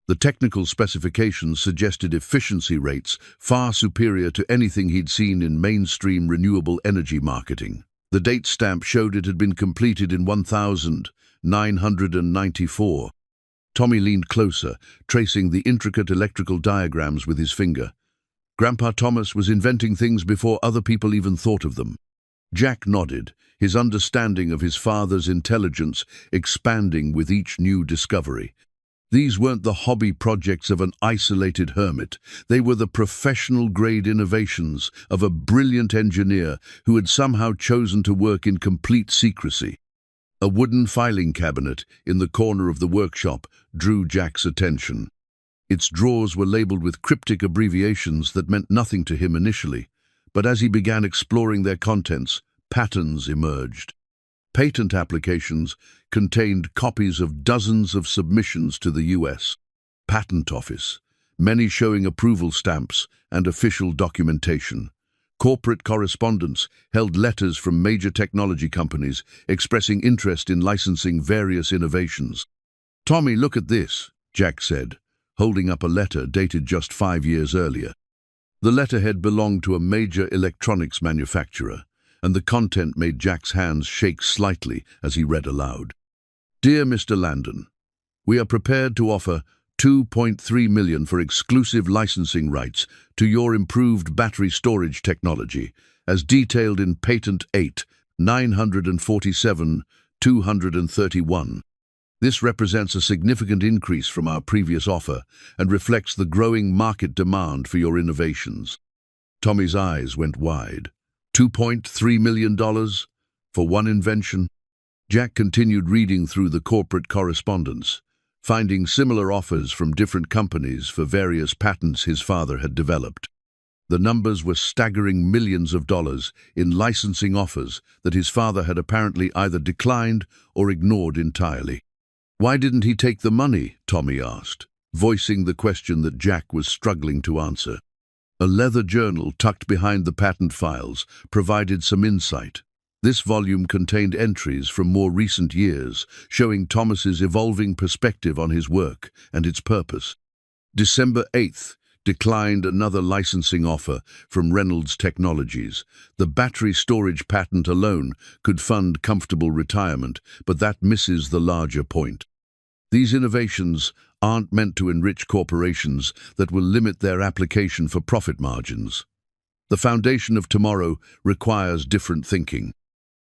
Speaker 1: The technical specifications suggested efficiency rates far superior to anything he'd seen in mainstream renewable energy marketing. The date stamp showed it had been completed in 1994. Tommy leaned closer, tracing the intricate electrical diagrams with his finger. Grandpa Thomas was inventing things before other people even thought of them. Jack nodded, his understanding of his father's intelligence expanding with each new discovery. These weren't the hobby projects of an isolated hermit. They were the professional-grade innovations of a brilliant engineer who had somehow chosen to work in complete secrecy. A wooden filing cabinet in the corner of the workshop drew Jack's attention. Its drawers were labeled with cryptic abbreviations that meant nothing to him initially, but as he began exploring their contents, patterns emerged. Patent applications contained copies of dozens of submissions to the U.S. Patent Office, many showing approval stamps and official documentation. Corporate correspondence held letters from major technology companies expressing interest in licensing various innovations. "Tommy, look at this," Jack said, holding up a letter dated just 5 years earlier. The letterhead belonged to a major electronics manufacturer, and the content made Jack's hands shake slightly as he read aloud. "Dear Mr. Landon, we are prepared to offer $2.3 million for exclusive licensing rights to your improved battery storage technology, as detailed in Patent 8-947-231. This represents a significant increase from our previous offer and reflects the growing market demand for your innovations." Tommy's eyes went wide. $2.3 million for one invention? Jack continued reading through the corporate correspondence, finding similar offers from different companies for various patents his father had developed. The numbers were staggering millions of dollars in licensing offers that his father had apparently either declined or ignored entirely. "Why didn't he take the money?" Tommy asked, voicing the question that Jack was struggling to answer. A leather journal tucked behind the patent files provided some insight. This volume contained entries from more recent years, showing Thomas's evolving perspective on his work and its purpose. December 8th declined another licensing offer from Reynolds Technologies. The battery storage patent alone could fund comfortable retirement, but that misses the larger point. These innovations aren't meant to enrich corporations that will limit their application for profit margins. The foundation of tomorrow requires different thinking.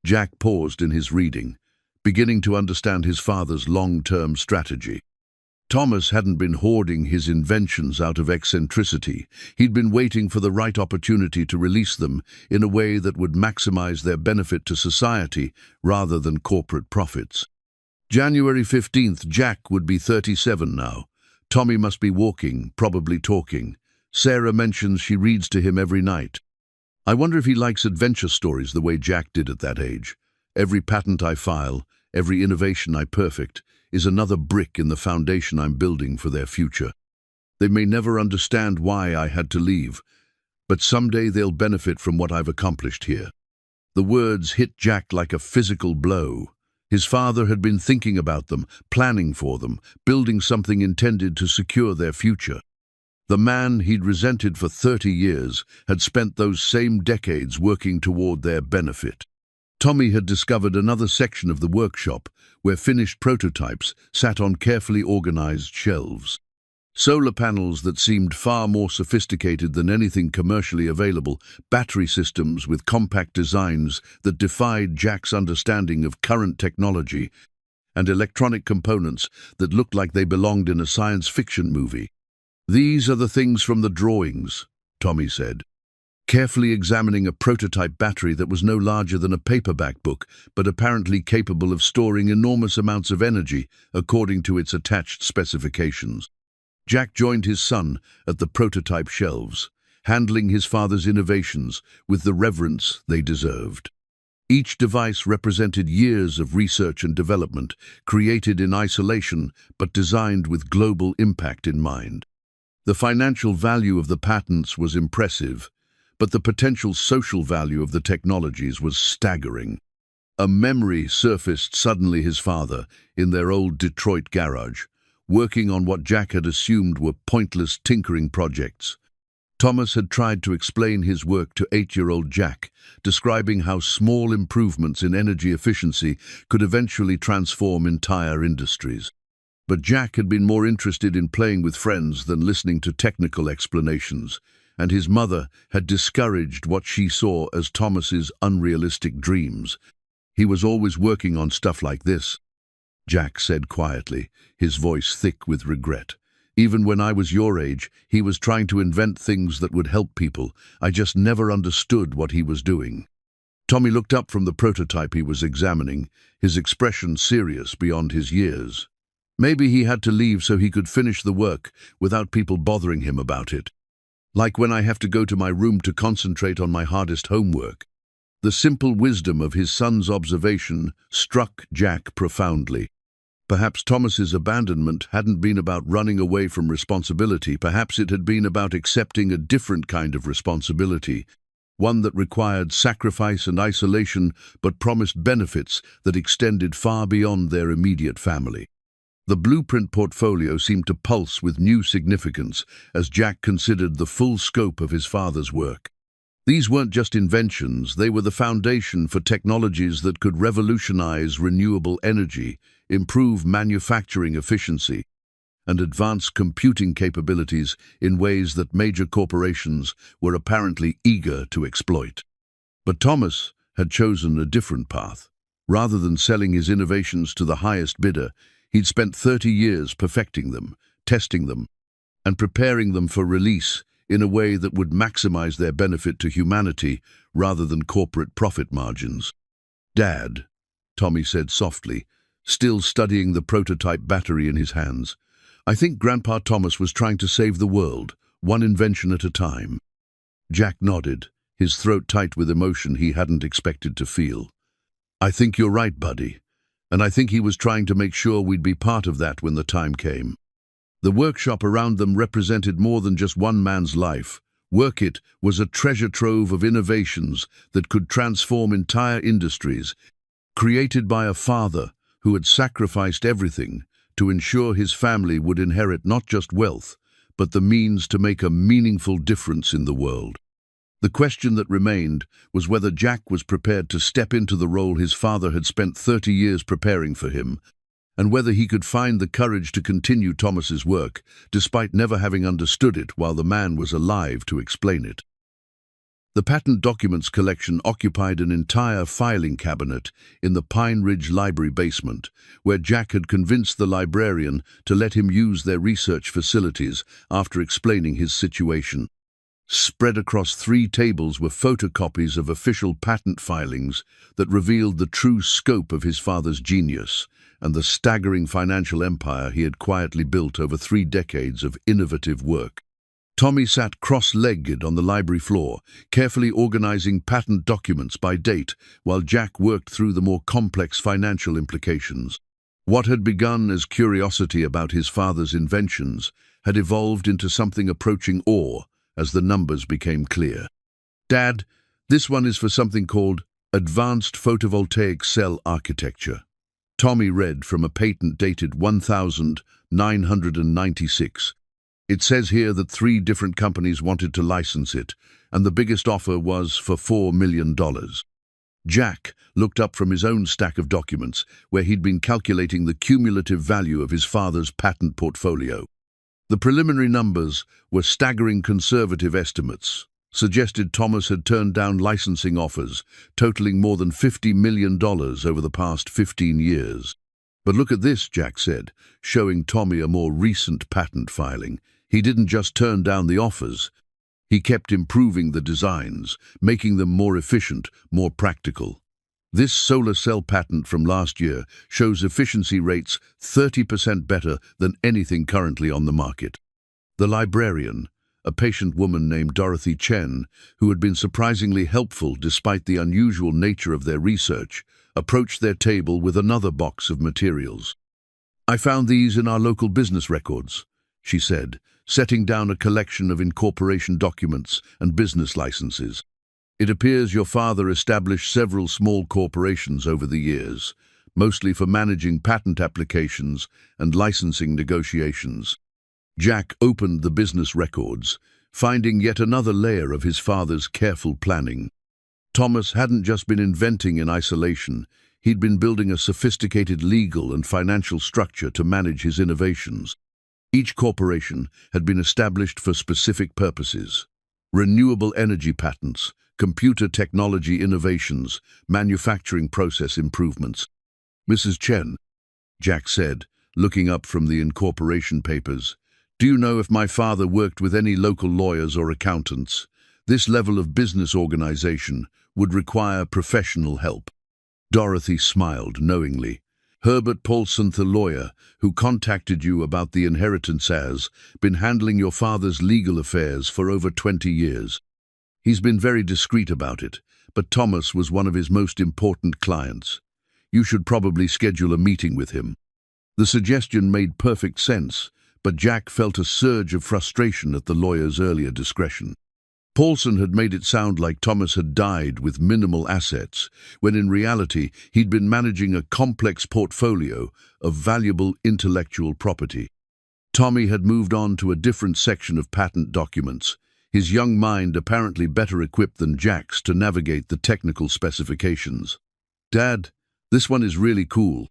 Speaker 1: Jack paused in his reading, beginning to understand his father's long-term strategy. Thomas hadn't been hoarding his inventions out of eccentricity. He'd been waiting for the right opportunity to release them in a way that would maximize their benefit to society rather than corporate profits. January 15th, Jack would be 37 now. Tommy must be walking, probably talking. Sarah mentions she reads to him every night. "I wonder if he likes adventure stories the way Jack did at that age. Every patent I file, every innovation I perfect, is another brick in the foundation I'm building for their future. They may never understand why I had to leave, but someday they'll benefit from what I've accomplished here." The words hit Jack like a physical blow. His father had been thinking about them, planning for them, building something intended to secure their future. The man he'd resented for 30 years had spent those same decades working toward their benefit. Tommy had discovered another section of the workshop where finished prototypes sat on carefully organized shelves. Solar panels that seemed far more sophisticated than anything commercially available, battery systems with compact designs that defied Jack's understanding of current technology, and electronic components that looked like they belonged in a science fiction movie. "These are the things from the drawings," Tommy said, carefully examining a prototype battery that was no larger than a paperback book, but apparently capable of storing enormous amounts of energy according to its attached specifications. Jack joined his son at the prototype shelves, handling his father's innovations with the reverence they deserved. Each device represented years of research and development, created in isolation but designed with global impact in mind. The financial value of the patents was impressive, but the potential social value of the technologies was staggering. A memory surfaced suddenly: his father, in their old Detroit garage, working on what Jack had assumed were pointless tinkering projects. Thomas had tried to explain his work to 8-year-old Jack, describing how small improvements in energy efficiency could eventually transform entire industries. But Jack had been more interested in playing with friends than listening to technical explanations, and his mother had discouraged what she saw as Thomas's unrealistic dreams. "He was always working on stuff like this," Jack said quietly, his voice thick with regret. "Even when I was your age, he was trying to invent things that would help people. I just never understood what he was doing." Tommy looked up from the prototype he was examining, his expression serious beyond his years. Maybe he had to leave so he could finish the work without people bothering him about it. "Like when I have to go to my room to concentrate on my hardest homework." The simple wisdom of his son's observation struck Jack profoundly. Perhaps Thomas's abandonment hadn't been about running away from responsibility. Perhaps it had been about accepting a different kind of responsibility, one that required sacrifice and isolation but promised benefits that extended far beyond their immediate family. The blueprint portfolio seemed to pulse with new significance as Jack considered the full scope of his father's work. These weren't just inventions, they were the foundation for technologies that could revolutionize renewable energy, improve manufacturing efficiency, and advance computing capabilities in ways that major corporations were apparently eager to exploit. But Thomas had chosen a different path. Rather than selling his innovations to the highest bidder, he'd spent 30 years perfecting them, testing them, and preparing them for release in a way that would maximize their benefit to humanity rather than corporate profit margins. "Dad," Tommy said softly, still studying the prototype battery in his hands, "I think Grandpa Thomas was trying to save the world, one invention at a time." Jack nodded, his throat tight with emotion he hadn't expected to feel. "I think you're right, buddy, and I think he was trying to make sure we'd be part of that when the time came." The workshop around them represented more than just one man's life. Workit was a treasure trove of innovations that could transform entire industries, created by a father who had sacrificed everything to ensure his family would inherit not just wealth, but the means to make a meaningful difference in the world. The question that remained was whether Jack was prepared to step into the role his father had spent 30 years preparing for him, and whether he could find the courage to continue Thomas's work, despite never having understood it while the man was alive to explain it. The patent documents collection occupied an entire filing cabinet in the Pine Ridge Library basement, where Jack had convinced the librarian to let him use their research facilities after explaining his situation. Spread across 3 tables were photocopies of official patent filings that revealed the true scope of his father's genius and the staggering financial empire he had quietly built over 3 decades of innovative work. Tommy sat cross-legged on the library floor, carefully organizing patent documents by date, while Jack worked through the more complex financial implications. What had begun as curiosity about his father's inventions had evolved into something approaching awe as the numbers became clear. "Dad, this one is for something called Advanced Photovoltaic Cell Architecture." Tommy read from a patent dated 1996. "It says here that 3 different companies wanted to license it, and the biggest offer was for $4 million. Jack looked up from his own stack of documents, where he'd been calculating the cumulative value of his father's patent portfolio. The preliminary numbers were staggering conservative estimates, suggested Thomas had turned down licensing offers, totaling more than $50 million over the past 15 years. But look at this, Jack said, showing Tommy a more recent patent filing. He didn't just turn down the offers. He kept improving the designs, making them more efficient, more practical. This solar cell patent from last year shows efficiency rates 30% better than anything currently on the market. The librarian, a patient woman named Dorothy Chen, who had been surprisingly helpful despite the unusual nature of their research, approached their table with another box of materials. "I found these in our local business records," she said, setting down a collection of incorporation documents and business licenses. "It appears your father established several small corporations over the years, mostly for managing patent applications and licensing negotiations." Jack opened the business records, finding yet another layer of his father's careful planning. Thomas hadn't just been inventing in isolation, he'd been building a sophisticated legal and financial structure to manage his innovations. Each corporation had been established for specific purposes: renewable energy patents, computer technology innovations, manufacturing process improvements. "Mrs. Chen," Jack said, looking up from the incorporation papers, "do you know if my father worked with any local lawyers or accountants? This level of business organization would require professional help." Dorothy smiled knowingly. "Herbert Paulson, the lawyer, who contacted you about the inheritance, has been handling your father's legal affairs for over 20 years. He's been very discreet about it, but Thomas was one of his most important clients. You should probably schedule a meeting with him." The suggestion made perfect sense, but Jack felt a surge of frustration at the lawyer's earlier discretion. Paulson had made it sound like Thomas had died with minimal assets, when in reality he'd been managing a complex portfolio of valuable intellectual property. Tommy had moved on to a different section of patent documents, his young mind apparently better equipped than Jack's to navigate the technical specifications. "Dad, this one is really cool.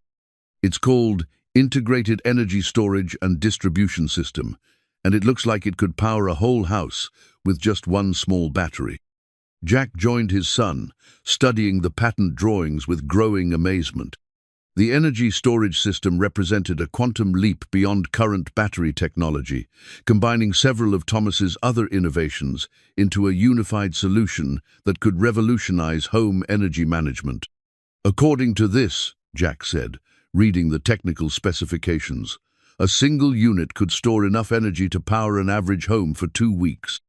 Speaker 1: It's called Integrated Energy Storage and Distribution System, and it looks like it could power a whole house with just one small battery." Jack joined his son, studying the patent drawings with growing amazement. The energy storage system represented a quantum leap beyond current battery technology, combining several of Thomas's other innovations into a unified solution that could revolutionize home energy management. "According to this," Jack said, reading the technical specifications, "a single unit could store enough energy to power an average home for 2 weeks.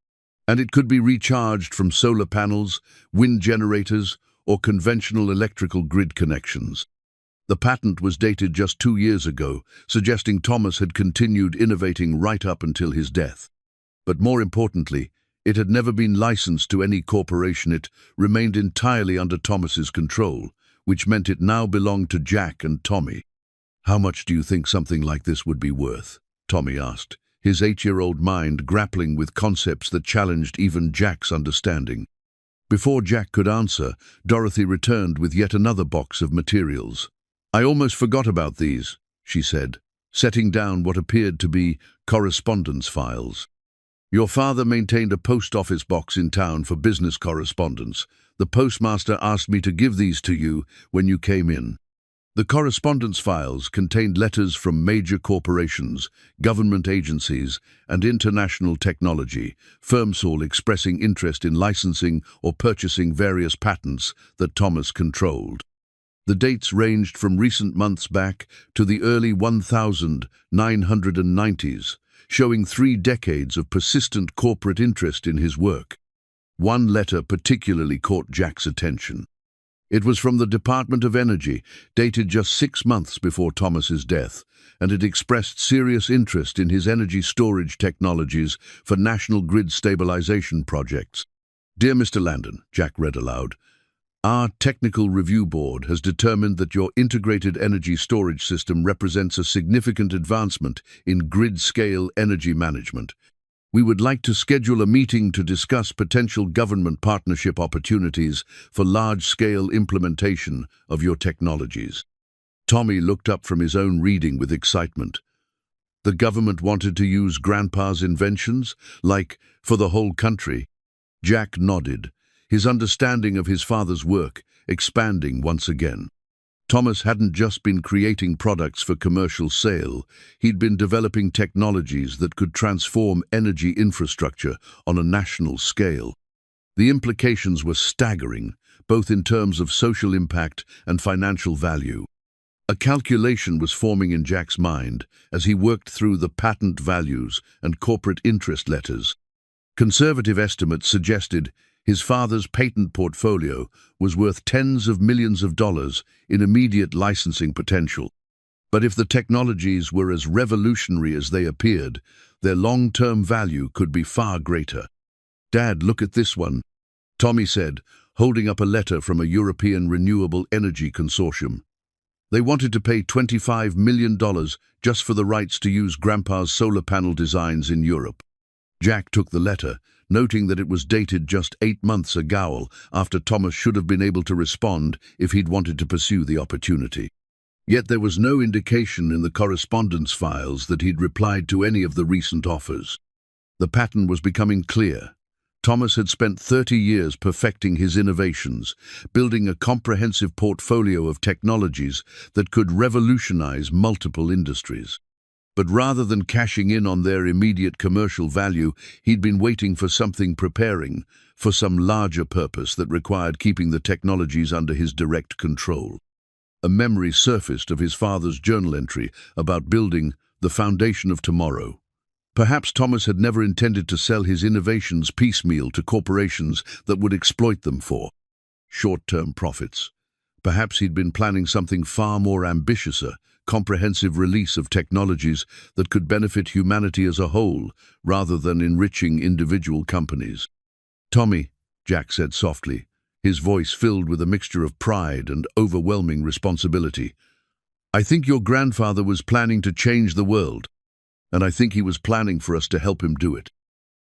Speaker 1: And it could be recharged from solar panels, wind generators, or conventional electrical grid connections." The patent was dated just 2 years ago, suggesting Thomas had continued innovating right up until his death. But more importantly, it had never been licensed to any corporation. It remained entirely under Thomas's control, which meant it now belonged to Jack and Tommy. "How much do you think something like this would be worth?" Tommy asked, his 8-year-old mind grappling with concepts that challenged even Jack's understanding. Before Jack could answer, Dorothy returned with yet another box of materials. "I almost forgot about these," she said, setting down what appeared to be correspondence files. "Your father maintained a post office box in town for business correspondence. The postmaster asked me to give these to you when you came in." The correspondence files contained letters from major corporations, government agencies, and international technology firms all expressing interest in licensing or purchasing various patents that Thomas controlled. The dates ranged from recent months back to the early 1990s, showing 3 decades of persistent corporate interest in his work. One letter particularly caught Jack's attention. It was from the Department of Energy, dated just 6 months before Thomas's death, and it expressed serious interest in his energy storage technologies for national grid stabilization projects. "Dear Mr. Landon," Jack read aloud, "our technical review board has determined that your integrated energy storage system represents a significant advancement in grid-scale energy management. We would like to schedule a meeting to discuss potential government partnership opportunities for large-scale implementation of your technologies." Tommy looked up from his own reading with excitement. The government wanted to use Grandpa's inventions, like for the whole country. Jack nodded, his understanding of his father's work expanding once again. Thomas hadn't just been creating products for commercial sale, he'd been developing technologies that could transform energy infrastructure on a national scale. The implications were staggering, both in terms of social impact and financial value. A calculation was forming in Jack's mind as he worked through the patent values and corporate interest letters. Conservative estimates suggested his father's patent portfolio was worth tens of millions of dollars in immediate licensing potential. But if the technologies were as revolutionary as they appeared, their long-term value could be far greater. "Dad, look at this one," Tommy said, holding up a letter from a European renewable energy consortium. They wanted to pay $25 million just for the rights to use Grandpa's solar panel designs in Europe. Jack took the letter, noting that it was dated just 8 months ago, after Thomas should have been able to respond if he'd wanted to pursue the opportunity. Yet there was no indication in the correspondence files that he'd replied to any of the recent offers. The pattern was becoming clear. Thomas had spent 30 years perfecting his innovations, building a comprehensive portfolio of technologies that could revolutionize multiple industries. But rather than cashing in on their immediate commercial value, he'd been waiting for something, preparing for some larger purpose that required keeping the technologies under his direct control. A memory surfaced of his father's journal entry about building the foundation of tomorrow. Perhaps Thomas had never intended to sell his innovations piecemeal to corporations that would exploit them for short-term profits. Perhaps he'd been planning something far more ambitious, a comprehensive release of technologies that could benefit humanity as a whole, rather than enriching individual companies. "Tommy," Jack said softly, his voice filled with a mixture of pride and overwhelming responsibility, "I think your grandfather was planning to change the world, and I think he was planning for us to help him do it."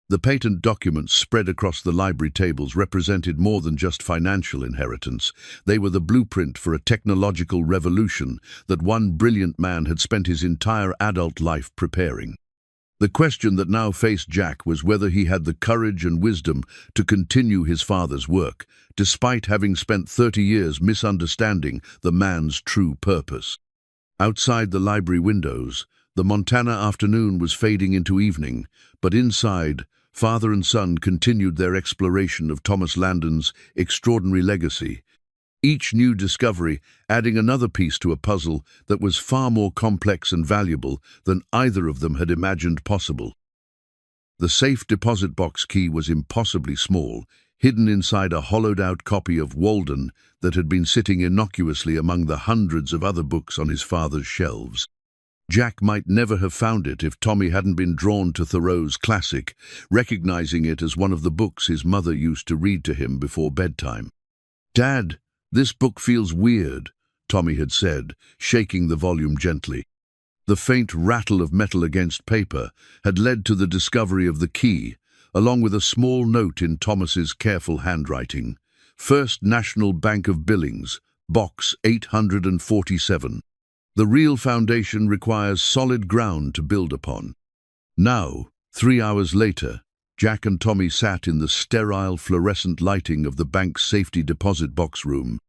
Speaker 1: The patent documents spread across the library tables represented more than just financial inheritance. They were the blueprint for a technological revolution that one brilliant man had spent his entire adult life preparing. The question that now faced Jack was whether he had the courage and wisdom to continue his father's work, despite having spent 30 years misunderstanding the man's true purpose. Outside the library windows, the Montana afternoon was fading into evening, but inside, father and son continued their exploration of Thomas Landon's extraordinary legacy, each new discovery adding another piece to a puzzle that was far more complex and valuable than either of them had imagined possible. The safe deposit box key was impossibly small, hidden inside a hollowed-out copy of Walden that had been sitting innocuously among the hundreds of other books on his father's shelves. Jack might never have found it if Tommy hadn't been drawn to Thoreau's classic, recognizing it as one of the books his mother used to read to him before bedtime. "Dad, this book feels weird," Tommy had said, shaking the volume gently. The faint rattle of metal against paper had led to the discovery of the key, along with a small note in Thomas's careful handwriting. "First National Bank of Billings, Box 847. The real foundation requires solid ground to build upon." Now, 3 hours later, Jack and Tommy sat in the sterile fluorescent lighting of the bank's safety deposit box room,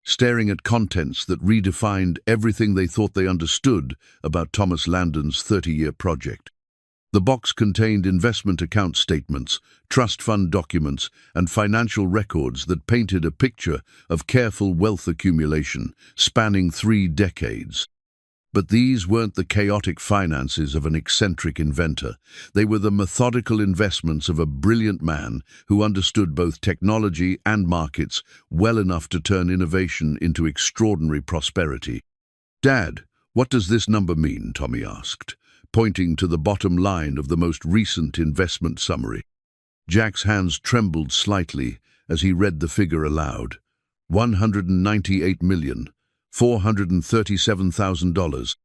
Speaker 1: staring at contents that redefined everything they thought they understood about Thomas Landon's 30-year project. The box contained investment account statements, trust fund documents, and financial records that painted a picture of careful wealth accumulation spanning 3 decades. But these weren't the chaotic finances of an eccentric inventor. They were the methodical investments of a brilliant man who understood both technology and markets well enough to turn innovation into extraordinary prosperity. "Dad, what does this number mean?" Tommy asked, pointing to the bottom line of the most recent investment summary. Jack's hands trembled slightly as he read the figure aloud. $198,437,000.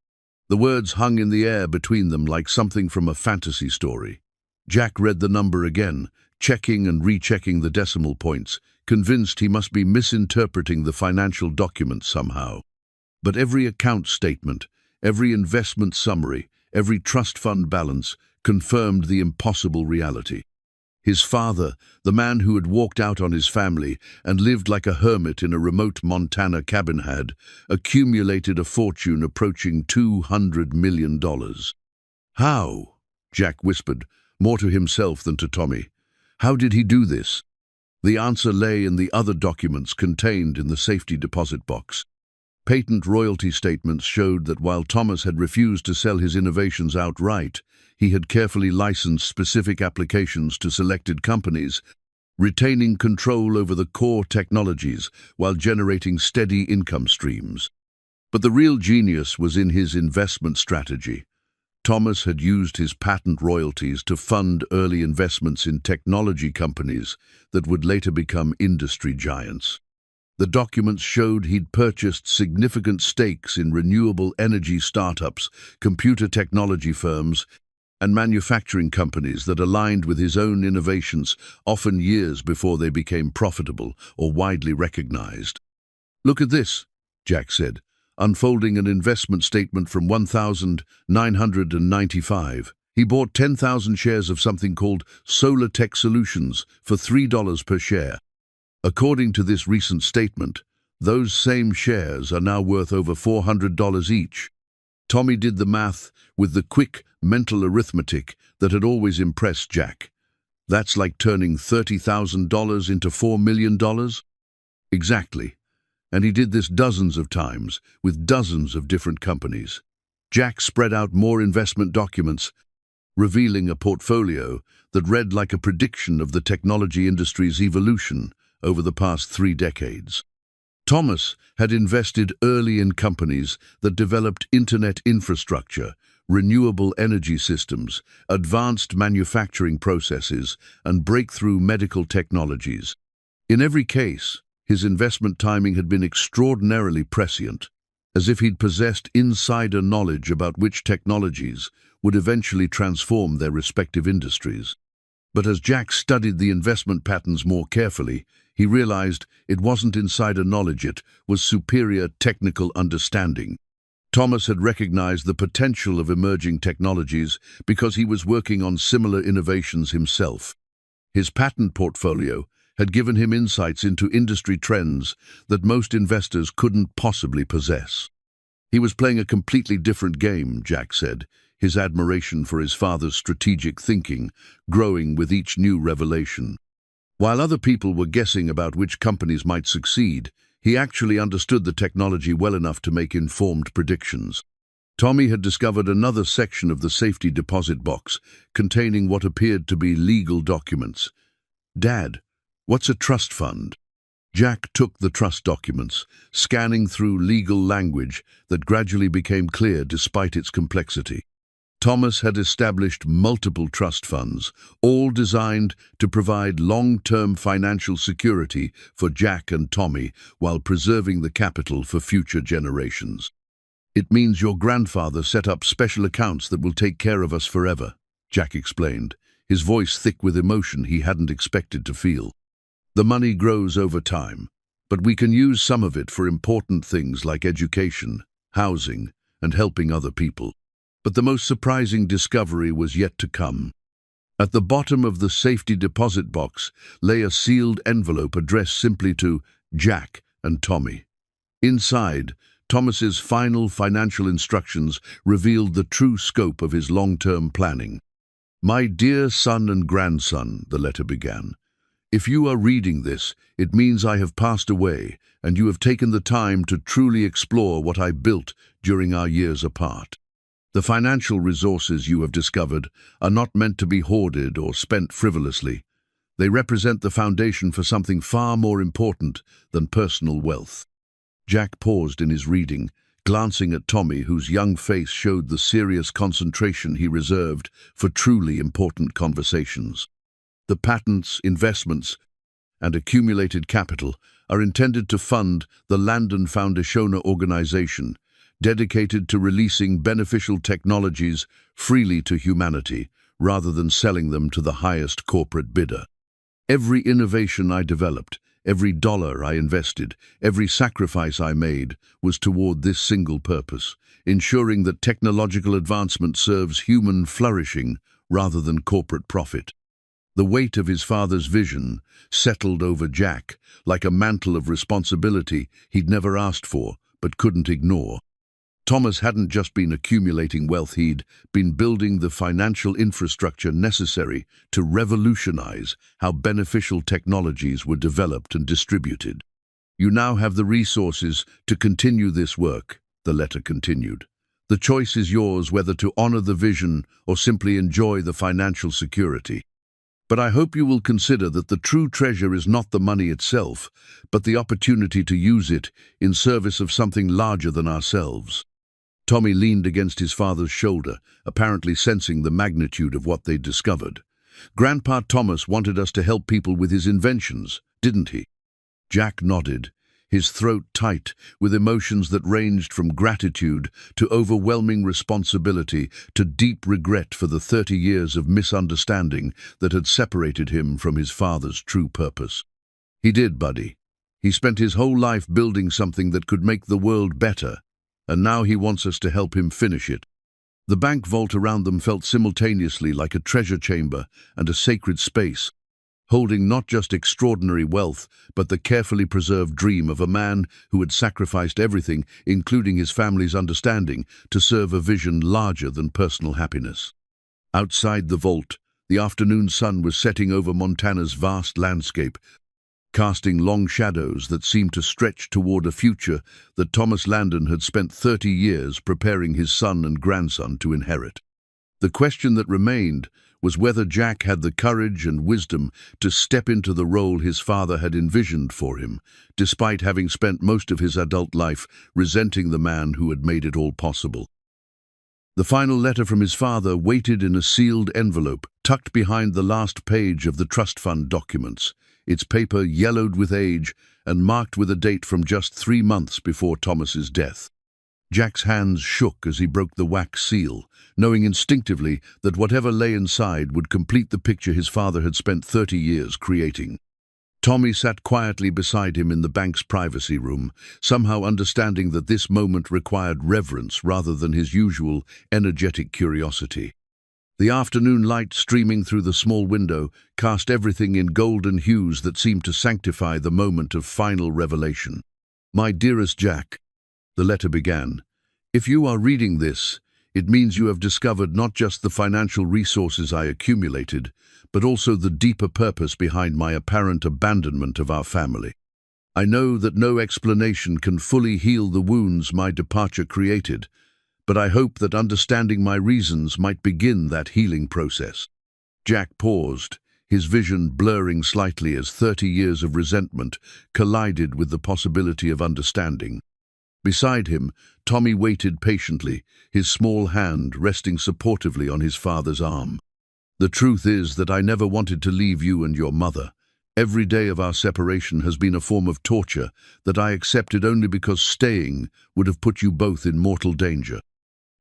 Speaker 1: The words hung in the air between them like something from a fantasy story. Jack read the number again, checking and rechecking the decimal points, convinced he must be misinterpreting the financial document somehow. But every account statement, every investment summary, every trust fund balance confirmed the impossible reality. His father, the man who had walked out on his family and lived like a hermit in a remote Montana cabin, had accumulated a fortune approaching $200 million. How? Jack whispered, more to himself than to Tommy. How did he do this? The answer lay in the other documents contained in the safety deposit box. Patent royalty statements showed that while Thomas had refused to sell his innovations outright, he had carefully licensed specific applications to selected companies, retaining control over the core technologies while generating steady income streams. But the real genius was in his investment strategy. Thomas had used his patent royalties to fund early investments in technology companies that would later become industry giants. The documents showed he'd purchased significant stakes in renewable energy startups, computer technology firms, and manufacturing companies that aligned with his own innovations, often years before they became profitable or widely recognized. "Look at this," Jack said, unfolding an investment statement from 1995. He bought 10,000 shares of something called Solar Tech Solutions for $3 per share. According to this recent statement, those same shares are now worth over $400 each. Tommy did the math with the quick mental arithmetic that had always impressed Jack. That's like turning $30,000 into $4 million? Exactly. And he did this dozens of times, with dozens of different companies. Jack spread out more investment documents, revealing a portfolio that read like a prediction of the technology industry's evolution over the past 3 decades. Thomas had invested early in companies that developed internet infrastructure, renewable energy systems, advanced manufacturing processes, and breakthrough medical technologies. In every case, his investment timing had been extraordinarily prescient, as if he'd possessed insider knowledge about which technologies would eventually transform their respective industries. But as Jack studied the investment patterns more carefully, he realized it wasn't insider knowledge, it was superior technical understanding. Thomas had recognized the potential of emerging technologies because he was working on similar innovations himself. His patent portfolio had given him insights into industry trends that most investors couldn't possibly possess. He was playing a completely different game, Jack said, his admiration for his father's strategic thinking growing with each new revelation. While other people were guessing about which companies might succeed, he actually understood the technology well enough to make informed predictions. Tommy had discovered another section of the safety deposit box containing what appeared to be legal documents. "Dad, what's a trust fund?" Jack took the trust documents, scanning through legal language that gradually became clear despite its complexity. Thomas had established multiple trust funds, all designed to provide long-term financial security for Jack and Tommy while preserving the capital for future generations. "It means your grandfather set up special accounts that will take care of us forever," Jack explained, his voice thick with emotion he hadn't expected to feel. "The money grows over time, but we can use some of it for important things like education, housing, and helping other people." But the most surprising discovery was yet to come. At the bottom of the safety deposit box lay a sealed envelope addressed simply to Jack and Tommy. Inside, Thomas's final financial instructions revealed the true scope of his long-term planning. "My dear son and grandson," the letter began, "if you are reading this, it means I have passed away, and you have taken the time to truly explore what I built during our years apart. The financial resources you have discovered are not meant to be hoarded or spent frivolously. They represent the foundation for something far more important than personal wealth." Jack paused in his reading, glancing at Tommy, whose young face showed the serious concentration he reserved for truly important conversations. "The patents, investments, and accumulated capital are intended to fund the Landon Foundation organization, dedicated to releasing beneficial technologies freely to humanity, rather than selling them to the highest corporate bidder. Every innovation I developed, Every dollar I invested, every sacrifice I made was toward this single purpose, ensuring that technological advancement serves human flourishing rather than corporate profit. The weight of his father's vision settled over Jack like a mantle of responsibility he'd never asked for but couldn't ignore. Thomas hadn't just been accumulating wealth, he'd been building the financial infrastructure necessary to revolutionize how beneficial technologies were developed and distributed. You now have the resources to continue this work, the letter continued. The choice is yours whether to honor the vision or simply enjoy the financial security. But I hope you will consider that the true treasure is not the money itself, but the opportunity to use it in service of something larger than ourselves. Tommy leaned against his father's shoulder, apparently sensing the magnitude of what they'd discovered. Grandpa Thomas wanted us to help people with his inventions, didn't he? Jack nodded, his throat tight with emotions that ranged from gratitude to overwhelming responsibility to deep regret for the 30 years of misunderstanding that had separated him from his father's true purpose. He did, buddy. He spent his whole life building something that could make the world better, and now he wants us to help him finish it. The bank vault around them felt simultaneously like a treasure chamber and a sacred space, holding not just extraordinary wealth, but the carefully preserved dream of a man who had sacrificed everything, including his family's understanding, to serve a vision larger than personal happiness. Outside the vault, the afternoon sun was setting over Montana's vast landscape, casting long shadows that seemed to stretch toward a future that Thomas Landon had spent 30 years preparing his son and grandson to inherit. The question that remained was whether Jack had the courage and wisdom to step into the role his father had envisioned for him, despite having spent most of his adult life resenting the man who had made it all possible. The final letter from his father waited in a sealed envelope, tucked behind the last page of the trust fund documents, its paper yellowed with age and marked with a date from just 3 months before Thomas's death. Jack's hands shook as he broke the wax seal, knowing instinctively that whatever lay inside would complete the picture his father had spent 30 years creating. Tommy sat quietly beside him in the bank's privacy room, somehow understanding that this moment required reverence rather than his usual energetic curiosity. The afternoon light streaming through the small window cast everything in golden hues that seemed to sanctify the moment of final revelation. "My dearest Jack," the letter began, "if you are reading this, it means you have discovered not just the financial resources I accumulated, but also the deeper purpose behind my apparent abandonment of our family. I know that no explanation can fully heal the wounds my departure created, but I hope that understanding my reasons might begin that healing process." Jack paused, his vision blurring slightly as 30 years of resentment collided with the possibility of understanding. Beside him, Tommy waited patiently, his small hand resting supportively on his father's arm. "The truth is that I never wanted to leave you and your mother. Every day of our separation has been a form of torture that I accepted only because staying would have put you both in mortal danger.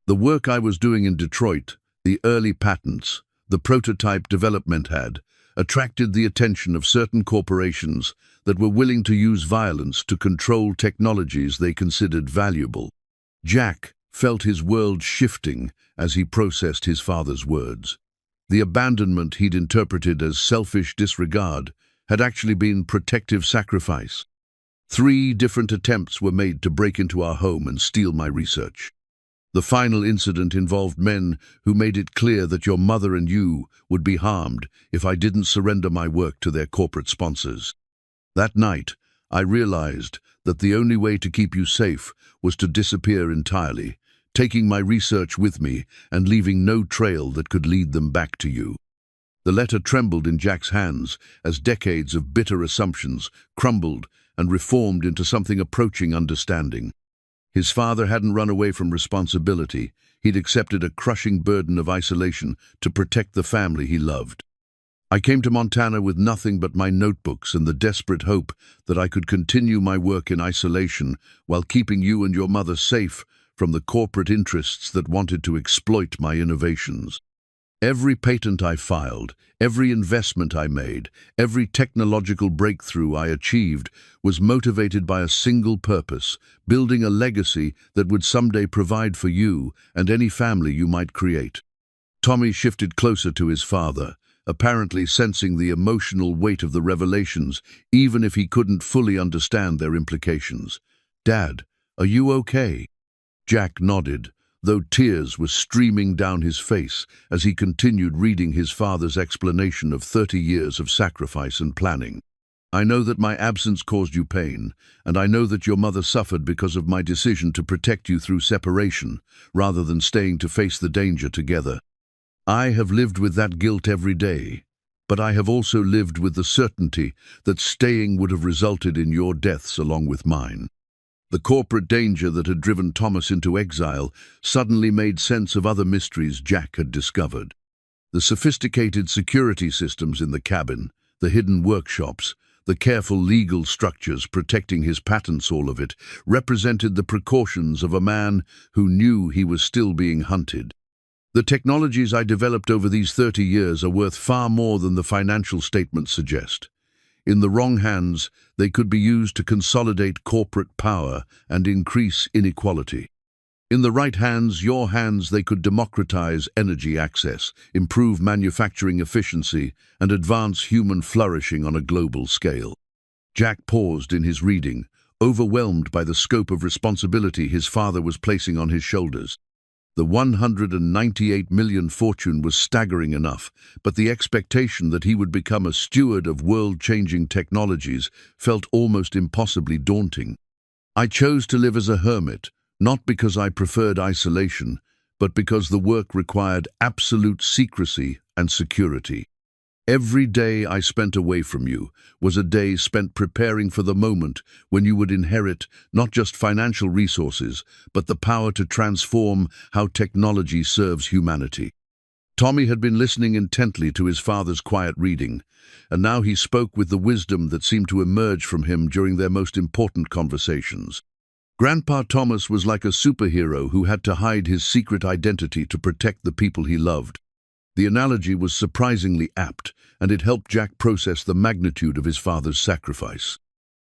Speaker 1: The work I was doing in Detroit, the early patents, the prototype development had, attracted the attention of certain corporations that were willing to use violence to control technologies they considered valuable." Jack felt his world shifting as he processed his father's words. The abandonment he'd interpreted as selfish disregard had actually been protective sacrifice. 3 different attempts were made to break into our home and steal my research. The final incident involved men who made it clear that your mother and you would be harmed if I didn't surrender my work to their corporate sponsors. That night, I realized that the only way to keep you safe was to disappear entirely, taking my research with me and leaving no trail that could lead them back to you. The letter trembled in Jack's hands as decades of bitter assumptions crumbled and reformed into something approaching understanding. His father hadn't run away from responsibility. He'd accepted a crushing burden of isolation to protect the family he loved. I came to Montana with nothing but my notebooks and the desperate hope that I could continue my work in isolation while keeping you and your mother safe from the corporate interests that wanted to exploit my innovations. Every patent I filed, every investment I made, every technological breakthrough I achieved was motivated by a single purpose, building a legacy that would someday provide for you and any family you might create. Tommy shifted closer to his father, apparently sensing the emotional weight of the revelations, even if he couldn't fully understand their implications. "Dad, are you okay?" Jack nodded, though tears were streaming down his face as he continued reading his father's explanation of 30 years of sacrifice and planning. "I know that my absence caused you pain, and I know that your mother suffered because of my decision to protect you through separation, rather than staying to face the danger together. I have lived with that guilt every day, but I have also lived with the certainty that staying would have resulted in your deaths along with mine." The corporate danger that had driven Thomas into exile suddenly made sense of other mysteries Jack had discovered. The sophisticated security systems in the cabin, the hidden workshops, the careful legal structures protecting his patents, all of it represented the precautions of a man who knew he was still being hunted. "The technologies I developed over these 30 years are worth far more than the financial statements suggest. In the wrong hands, they could be used to consolidate corporate power and increase inequality. In the right hands, your hands, they could democratize energy access, improve manufacturing efficiency, and advance human flourishing on a global scale." Jack paused in his reading, overwhelmed by the scope of responsibility his father was placing on his shoulders. The 198 million fortune was staggering enough, but the expectation that he would become a steward of world-changing technologies felt almost impossibly daunting. "I chose to live as a hermit, not because I preferred isolation, but because the work required absolute secrecy and security. Every day I spent away from you was a day spent preparing for the moment when you would inherit not just financial resources, but the power to transform how technology serves humanity." Tommy had been listening intently to his father's quiet reading, and now he spoke with the wisdom that seemed to emerge from him during their most important conversations. Grandpa Thomas was like a superhero who had to hide his secret identity to protect the people he loved. The analogy was surprisingly apt, and it helped Jack process the magnitude of his father's sacrifice.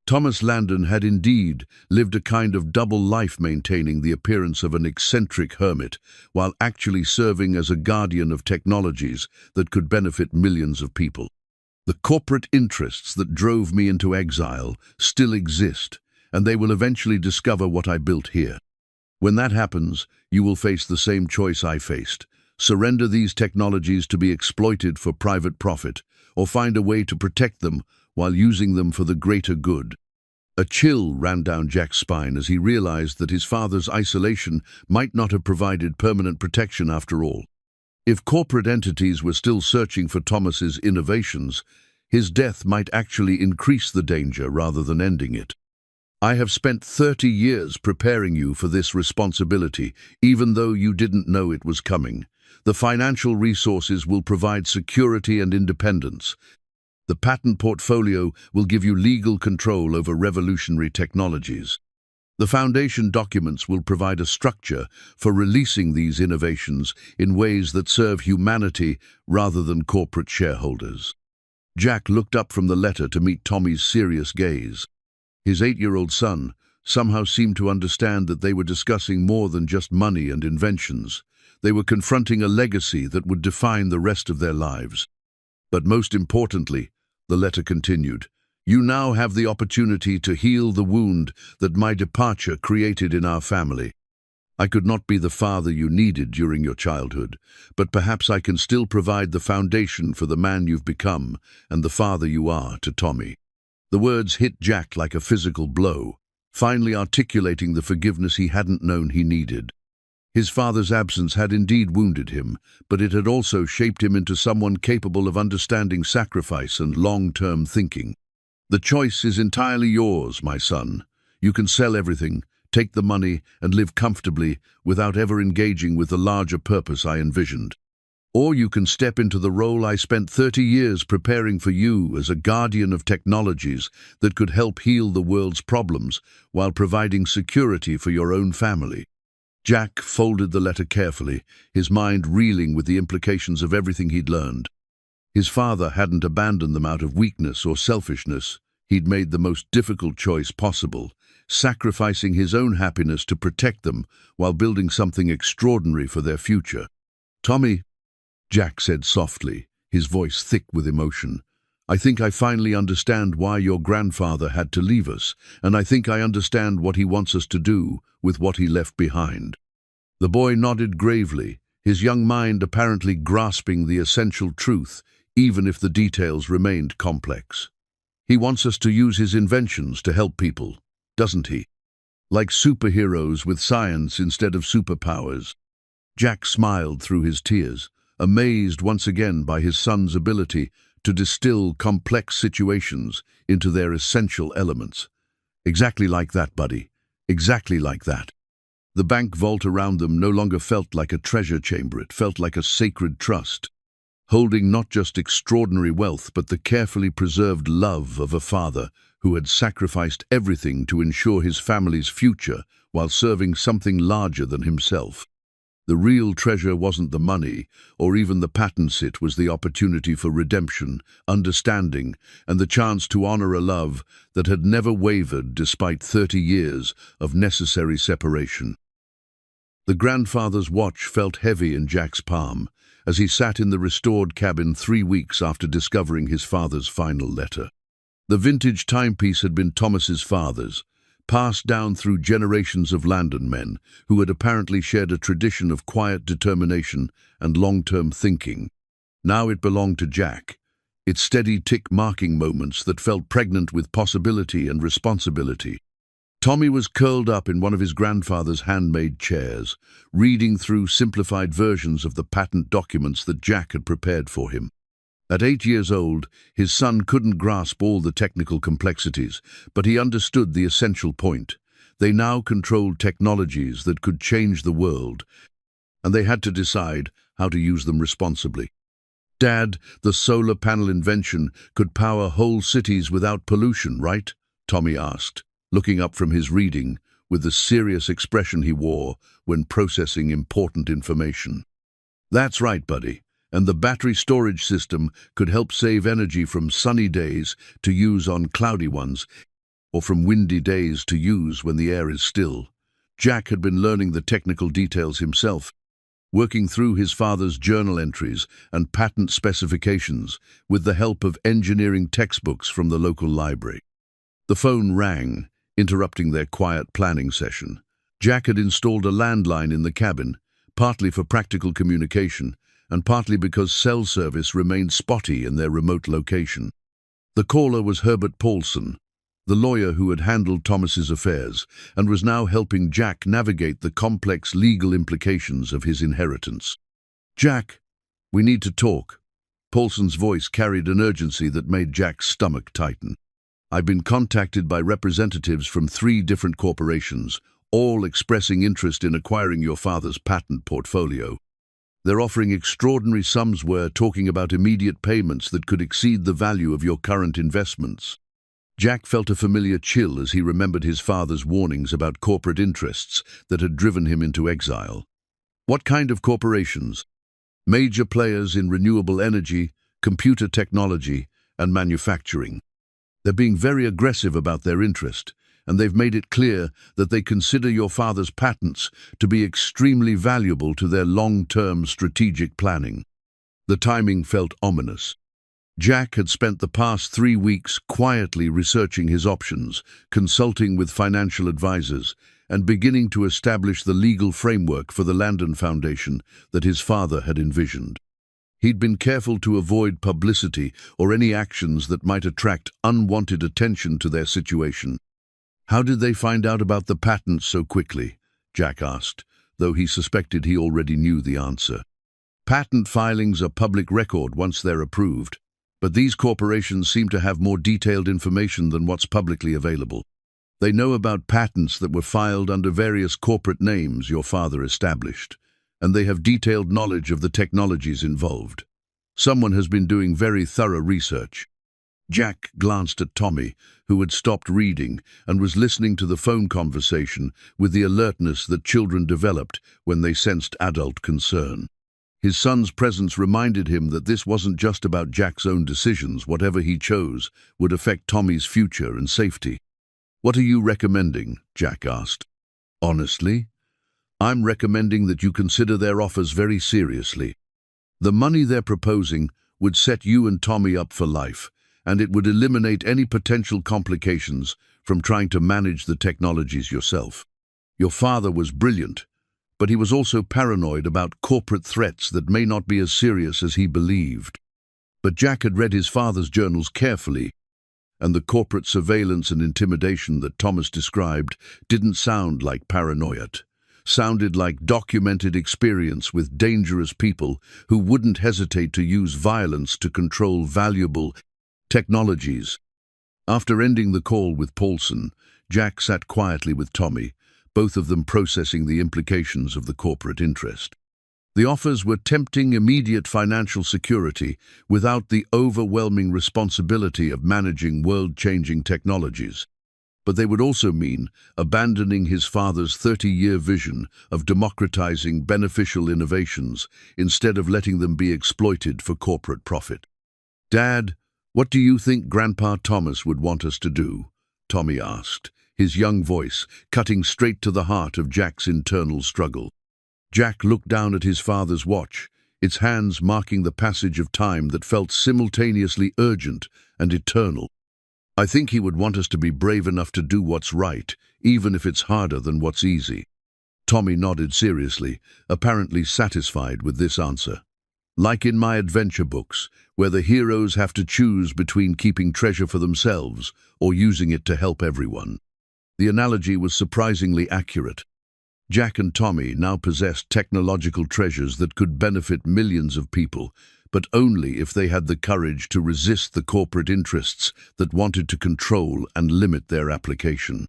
Speaker 1: Thomas Landon had indeed lived a kind of double life, maintaining the appearance of an eccentric hermit, while actually serving as a guardian of technologies that could benefit millions of people. "The corporate interests that drove me into exile still exist, and they will eventually discover what I built here. When that happens, you will face the same choice I faced. Surrender these technologies to be exploited for private profit, or find a way to protect them while using them for the greater good." A chill ran down Jack's spine as he realized that his father's isolation might not have provided permanent protection after all. If corporate entities were still searching for Thomas's innovations, his death might actually increase the danger rather than ending it. "I have spent 30 years preparing you for this responsibility, even though you didn't know it was coming. The financial resources will provide security and independence. The patent portfolio will give you legal control over revolutionary technologies. The foundation documents will provide a structure for releasing these innovations in ways that serve humanity rather than corporate shareholders." Jack looked up from the letter to meet Tommy's serious gaze. His 8-year-old son somehow seemed to understand that they were discussing more than just money and inventions. They were confronting a legacy that would define the rest of their lives. "But most importantly," the letter continued, "you now have the opportunity to heal the wound that my departure created in our family. I could not be the father you needed during your childhood, but perhaps I can still provide the foundation for the man you've become and the father you are to Tommy." The words hit Jack like a physical blow, finally articulating the forgiveness he hadn't known he needed. His father's absence had indeed wounded him, but it had also shaped him into someone capable of understanding sacrifice and long-term thinking. "The choice is entirely yours, my son. You can sell everything, take the money, and live comfortably without ever engaging with the larger purpose I envisioned. Or you can step into the role I spent 30 years preparing for you as a guardian of technologies that could help heal the world's problems while providing security for your own family." Jack folded the letter carefully, his mind reeling with the implications of everything he'd learned. His father hadn't abandoned them out of weakness or selfishness. He'd made the most difficult choice possible, sacrificing his own happiness to protect them while building something extraordinary for their future. "Tommy," Jack said softly, his voice thick with emotion, "I think I finally understand why your grandfather had to leave us, and I think I understand what he wants us to do with what he left behind." The boy nodded gravely, his young mind apparently grasping the essential truth, even if the details remained complex. "He wants us to use his inventions to help people, doesn't he? Like superheroes with science instead of superpowers." Jack smiled through his tears, amazed once again by his son's ability to distill complex situations into their essential elements. "Exactly like that, buddy. Exactly like that." The bank vault around them no longer felt like a treasure chamber, it felt like a sacred trust, holding not just extraordinary wealth but the carefully preserved love of a father who had sacrificed everything to ensure his family's future while serving something larger than himself. The real treasure wasn't the money or even the patents, it was the opportunity for redemption, understanding, and the chance to honor a love that had never wavered despite 30 years of necessary separation. The grandfather's watch felt heavy in Jack's palm as he sat in the restored cabin 3 weeks after discovering his father's final letter. The vintage timepiece had been Thomas's father's, passed down through generations of Landon men who had apparently shared a tradition of quiet determination and long-term thinking. Now it belonged to Jack, its steady tick marking moments that felt pregnant with possibility and responsibility. Tommy was curled up in one of his grandfather's handmade chairs, reading through simplified versions of the patent documents that Jack had prepared for him. At 8 years old, his son couldn't grasp all the technical complexities, but he understood the essential point. They now controlled technologies that could change the world, and they had to decide how to use them responsibly. "Dad, the solar panel invention could power whole cities without pollution, right?" Tommy asked, looking up from his reading with the serious expression he wore when processing important information. "That's right, buddy. And the battery storage system could help save energy from sunny days to use on cloudy ones, or from windy days to use when the air is still." Jack had been learning the technical details himself, working through his father's journal entries and patent specifications with the help of engineering textbooks from the local library. The phone rang, interrupting their quiet planning session. Jack had installed a landline in the cabin, partly for practical communication, and partly because cell service remained spotty in their remote location. The caller was Herbert Paulson, the lawyer who had handled Thomas's affairs and was now helping Jack navigate the complex legal implications of his inheritance. "Jack, we need to talk." Paulson's voice carried an urgency that made Jack's stomach tighten. "I've been contacted by representatives from 3 different corporations, all expressing interest in acquiring your father's patent portfolio. They're offering extraordinary sums. We're talking about immediate payments that could exceed the value of your current investments." Jack felt a familiar chill as he remembered his father's warnings about corporate interests that had driven him into exile. "What kind of corporations?" "Major players in renewable energy, computer technology, and manufacturing. They're being very aggressive about their interest, and they've made it clear that they consider your father's patents to be extremely valuable to their long-term strategic planning." The timing felt ominous. Jack had spent the past 3 weeks quietly researching his options, consulting with financial advisors, and beginning to establish the legal framework for the Landon Foundation that his father had envisioned. He'd been careful to avoid publicity or any actions that might attract unwanted attention to their situation. "How did they find out about the patents so quickly?" Jack asked, though he suspected he already knew the answer. "Patent filings are public record once they're approved, but these corporations seem to have more detailed information than what's publicly available. They know about patents that were filed under various corporate names your father established, and they have detailed knowledge of the technologies involved. Someone has been doing very thorough research." Jack glanced at Tommy, who had stopped reading and was listening to the phone conversation with the alertness that children developed when they sensed adult concern. His son's presence reminded him that this wasn't just about Jack's own decisions. Whatever he chose would affect Tommy's future and safety. "What are you recommending?" Jack asked. "Honestly, I'm recommending that you consider their offers very seriously. The money they're proposing would set you and Tommy up for life, and it would eliminate any potential complications from trying to manage the technologies yourself. Your father was brilliant, but he was also paranoid about corporate threats that may not be as serious as he believed." But Jack had read his father's journals carefully, and the corporate surveillance and intimidation that Thomas described didn't sound like paranoia. Sounded like documented experience with dangerous people who wouldn't hesitate to use violence to control valuable technologies. After ending the call with Paulson, Jack sat quietly with Tommy, both of them processing the implications of the corporate interest. The offers were tempting immediate financial security without the overwhelming responsibility of managing world-changing technologies. But they would also mean abandoning his father's 30-year vision of democratizing beneficial innovations instead of letting them be exploited for corporate profit. "Dad, what do you think Grandpa Thomas would want us to do?" Tommy asked, his young voice cutting straight to the heart of Jack's internal struggle. Jack looked down at his father's watch, its hands marking the passage of time that felt simultaneously urgent and eternal. "I think he would want us to be brave enough to do what's right, even if it's harder than what's easy." Tommy nodded seriously, apparently satisfied with this answer. "Like in my adventure books, where the heroes have to choose between keeping treasure for themselves or using it to help everyone." The analogy was surprisingly accurate. Jack and Tommy now possessed technological treasures that could benefit millions of people, but only if they had the courage to resist the corporate interests that wanted to control and limit their application.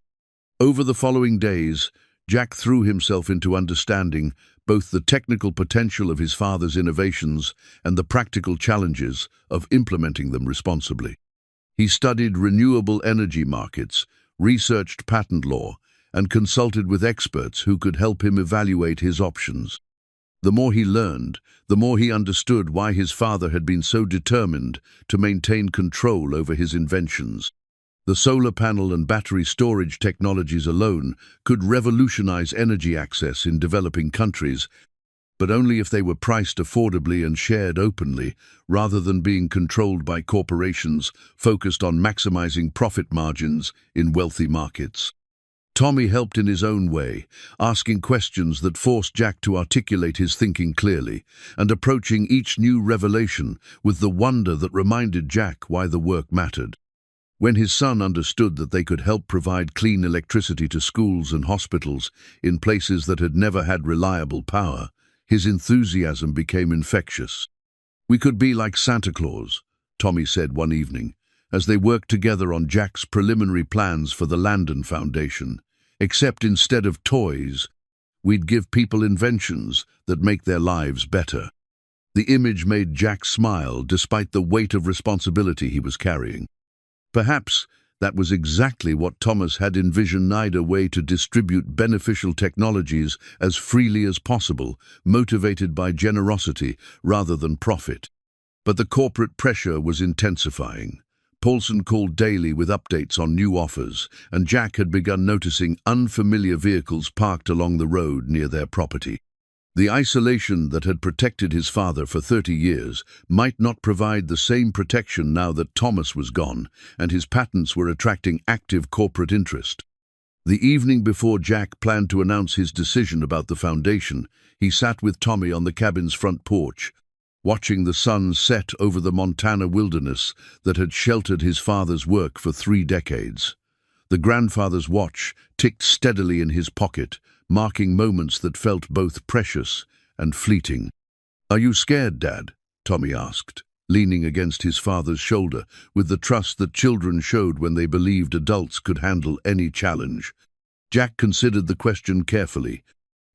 Speaker 1: Over the following days, Jack threw himself into understanding both the technical potential of his father's innovations and the practical challenges of implementing them responsibly. He studied renewable energy markets, researched patent law, and consulted with experts who could help him evaluate his options. The more he learned, the more he understood why his father had been so determined to maintain control over his inventions. The solar panel and battery storage technologies alone could revolutionize energy access in developing countries, but only if they were priced affordably and shared openly, rather than being controlled by corporations focused on maximizing profit margins in wealthy markets. Tommy helped in his own way, asking questions that forced Jack to articulate his thinking clearly, and approaching each new revelation with the wonder that reminded Jack why the work mattered. When his son understood that they could help provide clean electricity to schools and hospitals in places that had never had reliable power, his enthusiasm became infectious. "We could be like Santa Claus," Tommy said one evening, as they worked together on Jack's preliminary plans for the Landon Foundation. "Except instead of toys, we'd give people inventions that make their lives better." The image made Jack smile despite the weight of responsibility he was carrying. Perhaps that was exactly what Thomas had envisioned: a way to distribute beneficial technologies as freely as possible, motivated by generosity rather than profit. But the corporate pressure was intensifying. Paulson called daily with updates on new offers, and Jack had begun noticing unfamiliar vehicles parked along the road near their property. The isolation that had protected his father for 30 years might not provide the same protection now that Thomas was gone, and his patents were attracting active corporate interest. The evening before Jack planned to announce his decision about the foundation, he sat with Tommy on the cabin's front porch, watching the sun set over the Montana wilderness that had sheltered his father's work for 3 decades. The grandfather's watch ticked steadily in his pocket, marking moments that felt both precious and fleeting. "Are you scared, Dad?" Tommy asked, leaning against his father's shoulder with the trust that children showed when they believed adults could handle any challenge. Jack considered the question carefully.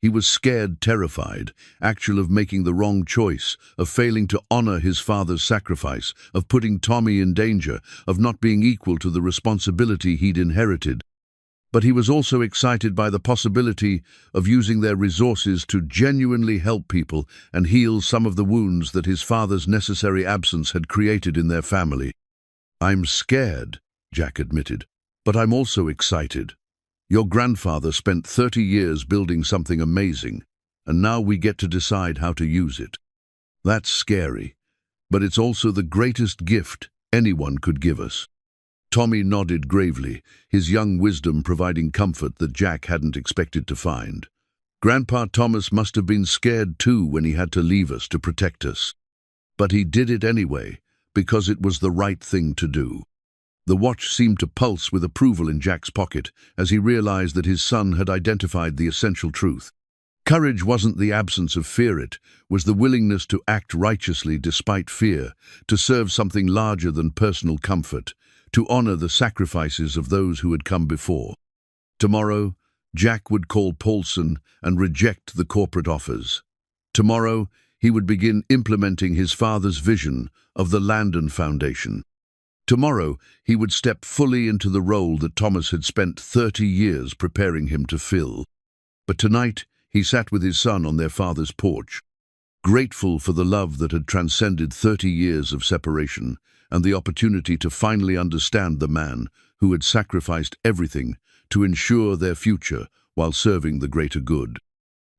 Speaker 1: He was scared, terrified, actual of making the wrong choice, of failing to honor his father's sacrifice, of putting Tommy in danger, of not being equal to the responsibility he'd inherited. But he was also excited by the possibility of using their resources to genuinely help people and heal some of the wounds that his father's necessary absence had created in their family. "I'm scared," Jack admitted, "but I'm also excited. Your grandfather spent 30 years building something amazing, and now we get to decide how to use it. That's scary, but it's also the greatest gift anyone could give us." Tommy nodded gravely, his young wisdom providing comfort that Jack hadn't expected to find. "Grandpa Thomas must have been scared too when he had to leave us to protect us. But he did it anyway, because it was the right thing to do." The watch seemed to pulse with approval in Jack's pocket as he realized that his son had identified the essential truth. Courage wasn't the absence of fear, it was the willingness to act righteously despite fear, to serve something larger than personal comfort, to honor the sacrifices of those who had come before. Tomorrow, Jack would call Paulson and reject the corporate offers. Tomorrow, he would begin implementing his father's vision of the Landon Foundation. Tomorrow, he would step fully into the role that Thomas had spent 30 years preparing him to fill. But tonight, he sat with his son on their father's porch, grateful for the love that had transcended 30 years of separation and the opportunity to finally understand the man who had sacrificed everything to ensure their future while serving the greater good.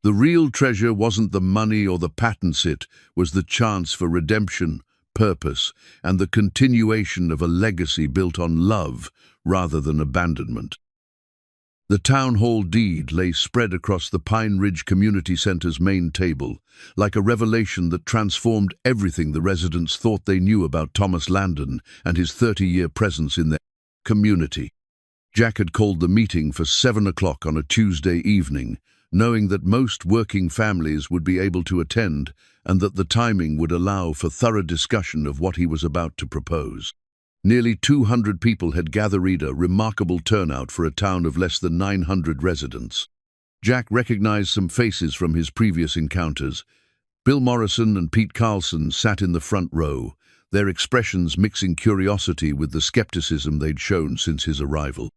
Speaker 1: The real treasure wasn't the money or the patents, it was the chance for redemption, purpose, and the continuation of a legacy built on love rather than abandonment. The town hall deed lay spread across the Pine Ridge Community Center's main table, like a revelation that transformed everything the residents thought they knew about Thomas Landon and his 30-year presence in their community. Jack had called the meeting for 7 o'clock on a Tuesday evening, knowing that most working families would be able to attend and that the timing would allow for thorough discussion of what he was about to propose. Nearly 200 people had gathered, a remarkable turnout for a town of less than 900 residents. Jack recognized some faces from his previous encounters. Bill Morrison and Pete Carlson sat in the front row, their expressions mixing curiosity with the skepticism they'd shown since his arrival.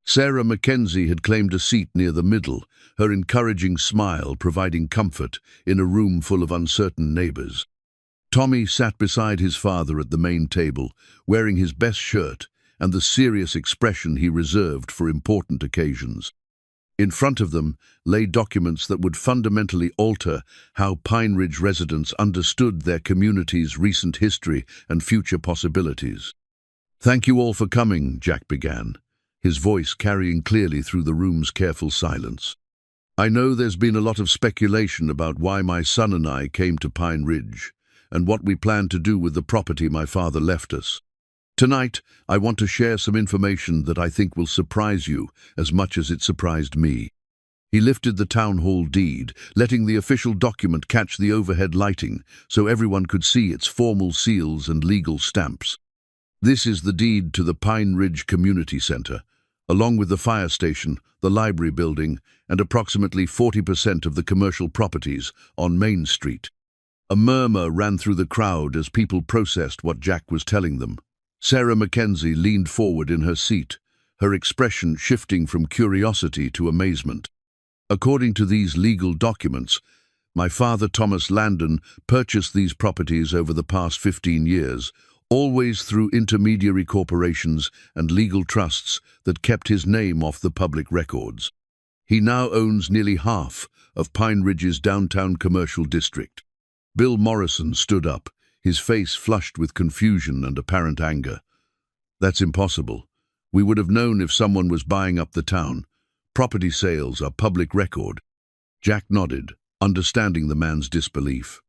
Speaker 1: Sarah Mackenzie had claimed a seat near the middle, her encouraging smile providing comfort in a room full of uncertain neighbors. Tommy sat beside his father at the main table, wearing his best shirt and the serious expression he reserved for important occasions. In front of them lay documents that would fundamentally alter how Pine Ridge residents understood their community's recent history and future possibilities. "Thank you all for coming," Jack began, his voice carrying clearly through the room's careful silence. "I know there's been a lot of speculation about why my son and I came to Pine Ridge, and what we plan to do with the property my father left us. Tonight, I want to share some information that I think will surprise you as much as it surprised me." He lifted the town hall deed, letting the official document catch the overhead lighting so everyone could see its formal seals and legal stamps. "This is the deed to the Pine Ridge Community Center, along with the fire station, the library building, and approximately 40% of the commercial properties on Main Street." A murmur ran through the crowd as people processed what Jack was telling them. Sarah Mackenzie leaned forward in her seat, her expression shifting from curiosity to amazement. "According to these legal documents, my father Thomas Landon purchased these properties over the past 15 years, always through intermediary corporations and legal trusts that kept his name off the public records. He now owns nearly half of Pine Ridge's downtown commercial district." Bill Morrison stood up, his face flushed with confusion and apparent anger. "That's impossible. We would have known if someone was buying up the town. Property sales are public record." Jack nodded, understanding the man's disbelief.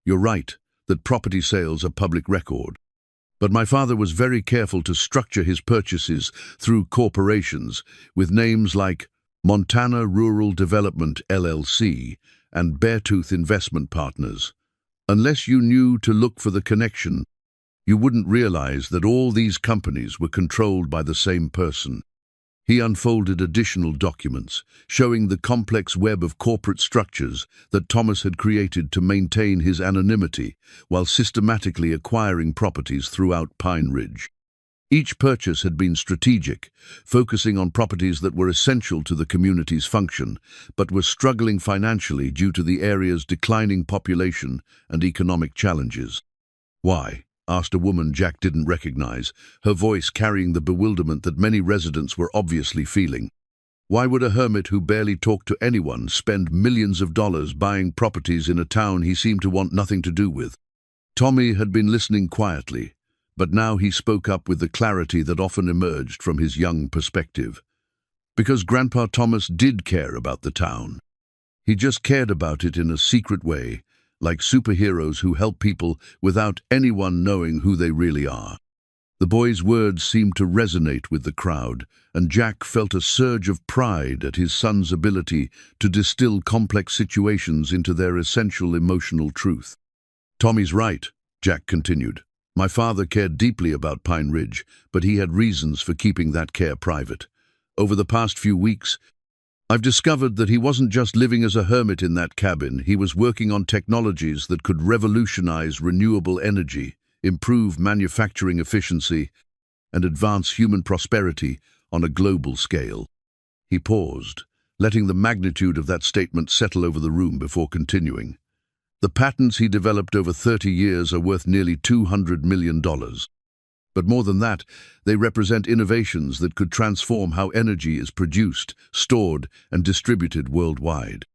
Speaker 1: "You're right, that property sales are public record. But my father was very careful to structure his purchases through corporations with names like Montana Rural Development LLC and Beartooth Investment Partners. Unless you knew to look for the connection, you wouldn't realize that all these companies were controlled by the same person." He unfolded additional documents, showing the complex web of corporate structures that Thomas had created to maintain his anonymity while systematically acquiring properties throughout Pine Ridge. Each purchase had been strategic, focusing on properties that were essential to the community's function, but were struggling financially due to the area's declining population and economic challenges. "Why?" asked a woman Jack didn't recognize, her voice carrying the bewilderment that many residents were obviously feeling. Why would a hermit who barely talked to anyone spend millions of dollars buying properties in a town he seemed to want nothing to do with? Tommy had been listening quietly, but now he spoke up with the clarity that often emerged from his young perspective. Because Grandpa Thomas did care about the town. He just cared about it in a secret way, like superheroes who help people without anyone knowing who they really are. The boy's words seemed to resonate with the crowd, and Jack felt a surge of pride at his son's ability to distill complex situations into their essential emotional truth. "Tommy's right," Jack continued. "My father cared deeply about Pine Ridge, but he had reasons for keeping that care private. Over the past few weeks, I've discovered that he wasn't just living as a hermit in that cabin. He was working on technologies that could revolutionize renewable energy, improve manufacturing efficiency, and advance human prosperity on a global scale." He paused, letting the magnitude of that statement settle over the room before continuing. "The patents he developed over 30 years are worth nearly $200 million. But more than that, they represent innovations that could transform how energy is produced, stored, and distributed worldwide."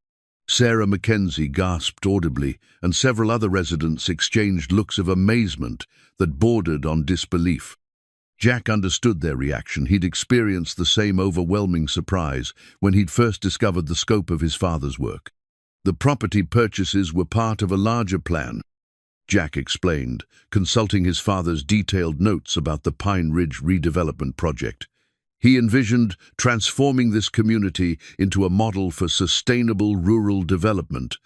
Speaker 1: Sarah Mackenzie gasped audibly, and several other residents exchanged looks of amazement that bordered on disbelief. Jack understood their reaction. He'd experienced the same overwhelming surprise when he'd first discovered the scope of his father's work. The property purchases were part of a larger plan, Jack explained, consulting his father's detailed notes about the Pine Ridge redevelopment project. He envisioned transforming this community into a model for sustainable rural development,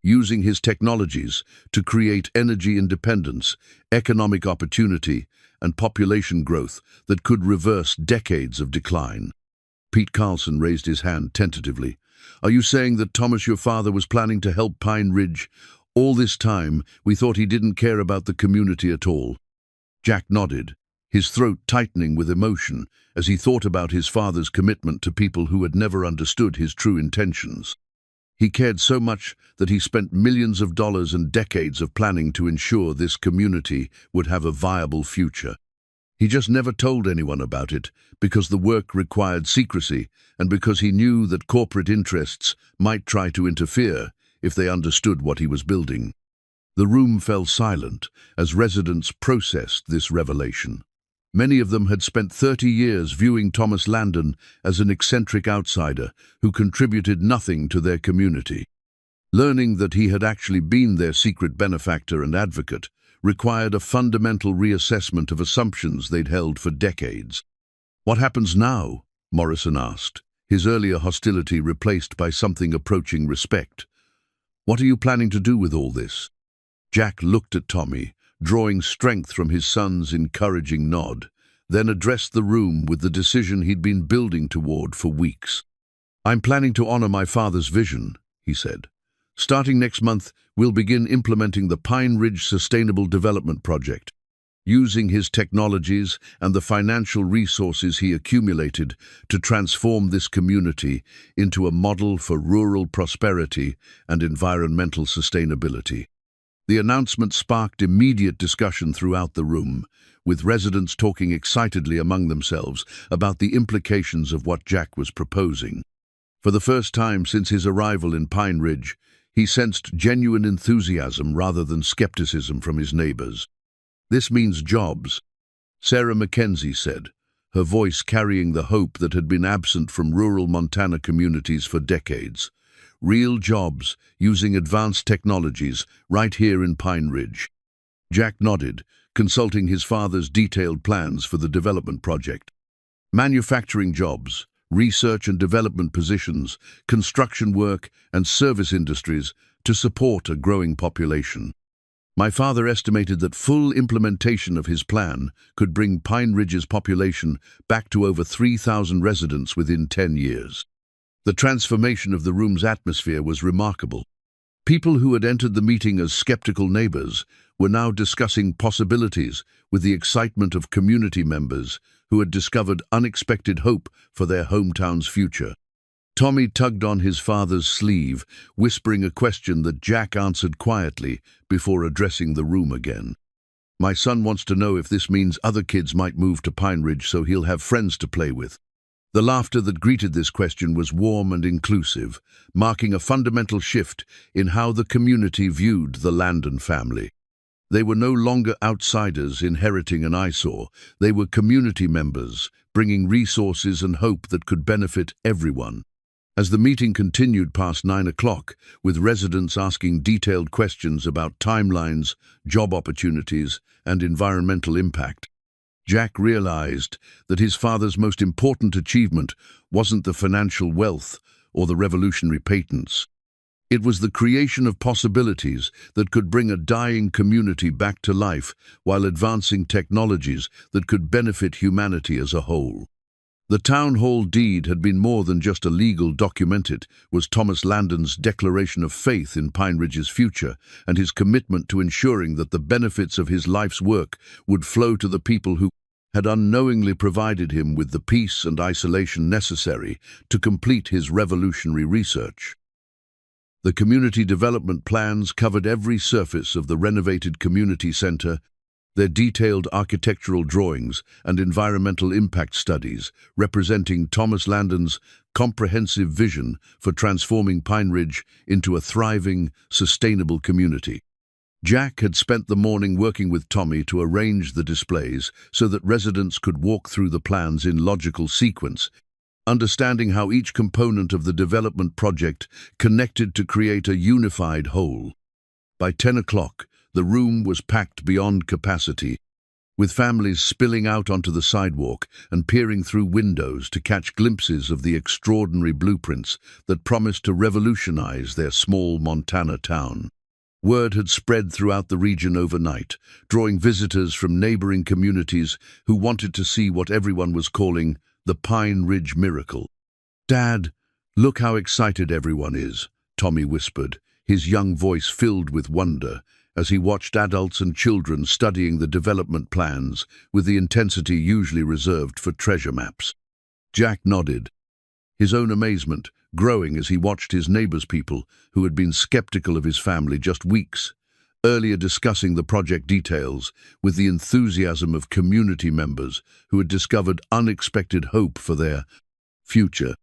Speaker 1: using his technologies to create energy independence, economic opportunity, and population growth that could reverse decades of decline. Pete Carlson raised his hand tentatively. "Are you saying that Thomas, your father, was planning to help Pine Ridge? All this time, we thought he didn't care about the community at all." Jack nodded, his throat tightening with emotion as he thought about his father's commitment to people who had never understood his true intentions. He cared so much that he spent millions of dollars and decades of planning to ensure this community would have a viable future. He just never told anyone about it because the work required secrecy and because he knew that corporate interests might try to interfere if they understood what he was building. The room fell silent as residents processed this revelation. Many of them had spent 30 years viewing Thomas Landon as an eccentric outsider who contributed nothing to their community. Learning that he had actually been their secret benefactor and advocate required a fundamental reassessment of assumptions they'd held for decades. "What happens now?" Morrison asked, his earlier hostility replaced by something approaching respect. "What are you planning to do with all this?" Jack looked at Tommy, drawing strength from his son's encouraging nod, then addressed the room with the decision he'd been building toward for weeks. "I'm planning to honor my father's vision," he said. "Starting next month, we'll begin implementing the Pine Ridge Sustainable Development Project. Using his technologies and the financial resources he accumulated to transform this community into a model for rural prosperity and environmental sustainability." The announcement sparked immediate discussion throughout the room, with residents talking excitedly among themselves about the implications of what Jack was proposing. For the first time since his arrival in Pine Ridge, he sensed genuine enthusiasm rather than skepticism from his neighbors. "This means jobs," Sarah Mackenzie said, her voice carrying the hope that had been absent from rural Montana communities for decades. "Real jobs using advanced technologies right here in Pine Ridge." Jack nodded, consulting his father's detailed plans for the development project. "Manufacturing jobs, research and development positions, construction work, and service industries to support a growing population." My father estimated that full implementation of his plan could bring Pine Ridge's population back to over 3,000 residents within 10 years. The transformation of the room's atmosphere was remarkable. People who had entered the meeting as skeptical neighbors were now discussing possibilities with the excitement of community members who had discovered unexpected hope for their hometown's future. Tommy tugged on his father's sleeve, whispering a question that Jack answered quietly before addressing the room again. "My son wants to know if this means other kids might move to Pine Ridge so he'll have friends to play with." The laughter that greeted this question was warm and inclusive, marking a fundamental shift in how the community viewed the Landon family. They were no longer outsiders inheriting an eyesore. They were community members, bringing resources and hope that could benefit everyone. As the meeting continued past 9 o'clock, with residents asking detailed questions about timelines, job opportunities, and environmental impact, Jack realized that his father's most important achievement wasn't the financial wealth or the revolutionary patents. It was the creation of possibilities that could bring a dying community back to life while advancing technologies that could benefit humanity as a whole. The town hall deed had been more than just a legal document. It was Thomas Landon's declaration of faith in Pine Ridge's future and his commitment to ensuring that the benefits of his life's work would flow to the people who had unknowingly provided him with the peace and isolation necessary to complete his revolutionary research. The community development plans covered every surface of the renovated community center. Their detailed architectural drawings and environmental impact studies representing Thomas Landon's comprehensive vision for transforming Pine Ridge into a thriving, sustainable community. Jack had spent the morning working with Tommy to arrange the displays so that residents could walk through the plans in logical sequence, understanding how each component of the development project connected to create a unified whole. By 10 o'clock, the room was packed beyond capacity, with families spilling out onto the sidewalk and peering through windows to catch glimpses of the extraordinary blueprints that promised to revolutionize their small Montana town. Word had spread throughout the region overnight, drawing visitors from neighboring communities who wanted to see what everyone was calling the Pine Ridge Miracle. "Dad, look how excited everyone is," Tommy whispered, his young voice filled with wonder, as he watched adults and children studying the development plans with the intensity usually reserved for treasure maps. Jack nodded, his own amazement growing as he watched his neighbor's people, who had been skeptical of his family just weeks earlier, discussing the project details with the enthusiasm of community members who had discovered unexpected hope for their future.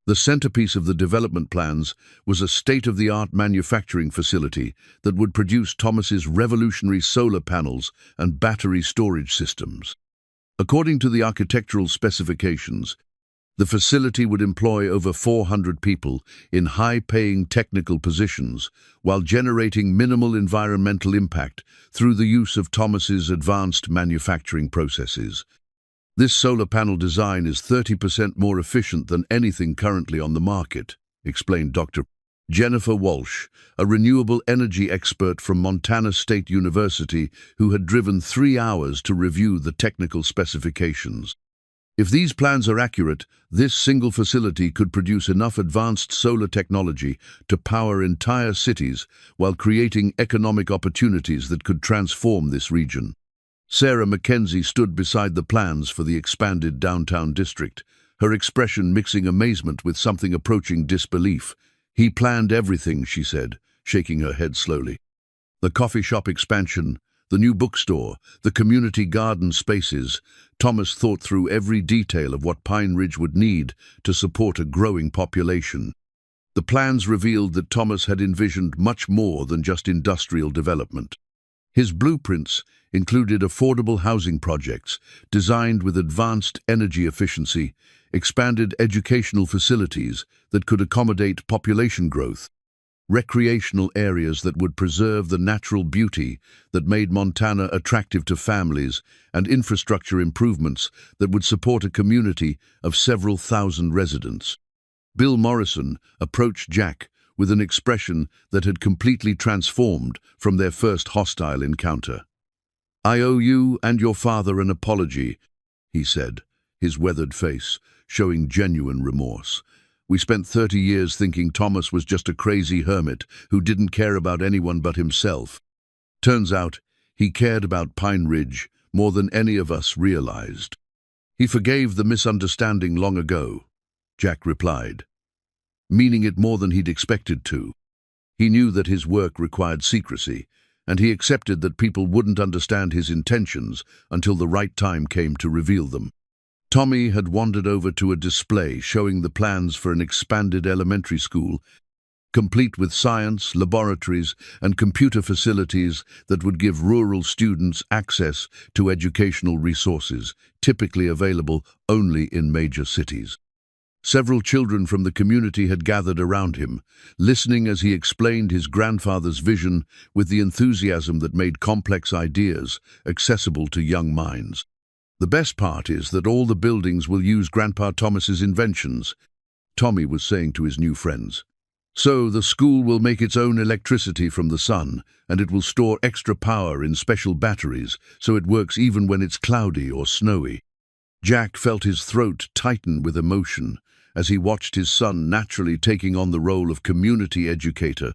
Speaker 1: The centerpiece of the development plans was a state-of-the-art manufacturing facility that would produce Thomas's revolutionary solar panels and battery storage systems. According to the architectural specifications, the facility would employ over 400 people in high-paying technical positions while generating minimal environmental impact through the use of Thomas's advanced manufacturing processes. "This solar panel design is 30% more efficient than anything currently on the market," explained Dr. Jennifer Walsh, a renewable energy expert from Montana State University who had driven 3 hours to review the technical specifications. "If these plans are accurate, this single facility could produce enough advanced solar technology to power entire cities while creating economic opportunities that could transform this region." Sarah Mackenzie stood beside the plans for the expanded downtown district, her expression mixing amazement with something approaching disbelief. "He planned everything," she said, shaking her head slowly. "The coffee shop expansion, the new bookstore, the community garden spaces." Thomas thought through every detail of what Pine Ridge would need to support a growing population. The plans revealed that Thomas had envisioned much more than just industrial development. His blueprints included affordable housing projects designed with advanced energy efficiency, expanded educational facilities that could accommodate population growth, recreational areas that would preserve the natural beauty that made Montana attractive to families, and infrastructure improvements that would support a community of several thousand residents. Bill Morrison approached Jack with an expression that had completely transformed from their first hostile encounter. "I owe you and your father an apology," he said, his weathered face showing genuine remorse. "We spent 30 years thinking Thomas was just a crazy hermit who didn't care about anyone but himself. Turns out, he cared about Pine Ridge more than any of us realized." "He forgave the misunderstanding long ago," Jack replied, meaning it more than he'd expected to. He knew that his work required secrecy, and he accepted that people wouldn't understand his intentions until the right time came to reveal them. Tommy had wandered over to a display showing the plans for an expanded elementary school, complete with science, laboratories, and computer facilities that would give rural students access to educational resources, typically available only in major cities. Several children from the community had gathered around him, listening as he explained his grandfather's vision with the enthusiasm that made complex ideas accessible to young minds. "The best part is that all the buildings will use Grandpa Thomas's inventions," Tommy was saying to his new friends. "So the school will make its own electricity from the sun, and it will store extra power in special batteries, so it works even when it's cloudy or snowy." Jack felt his throat tighten with emotion as he watched his son naturally taking on the role of community educator,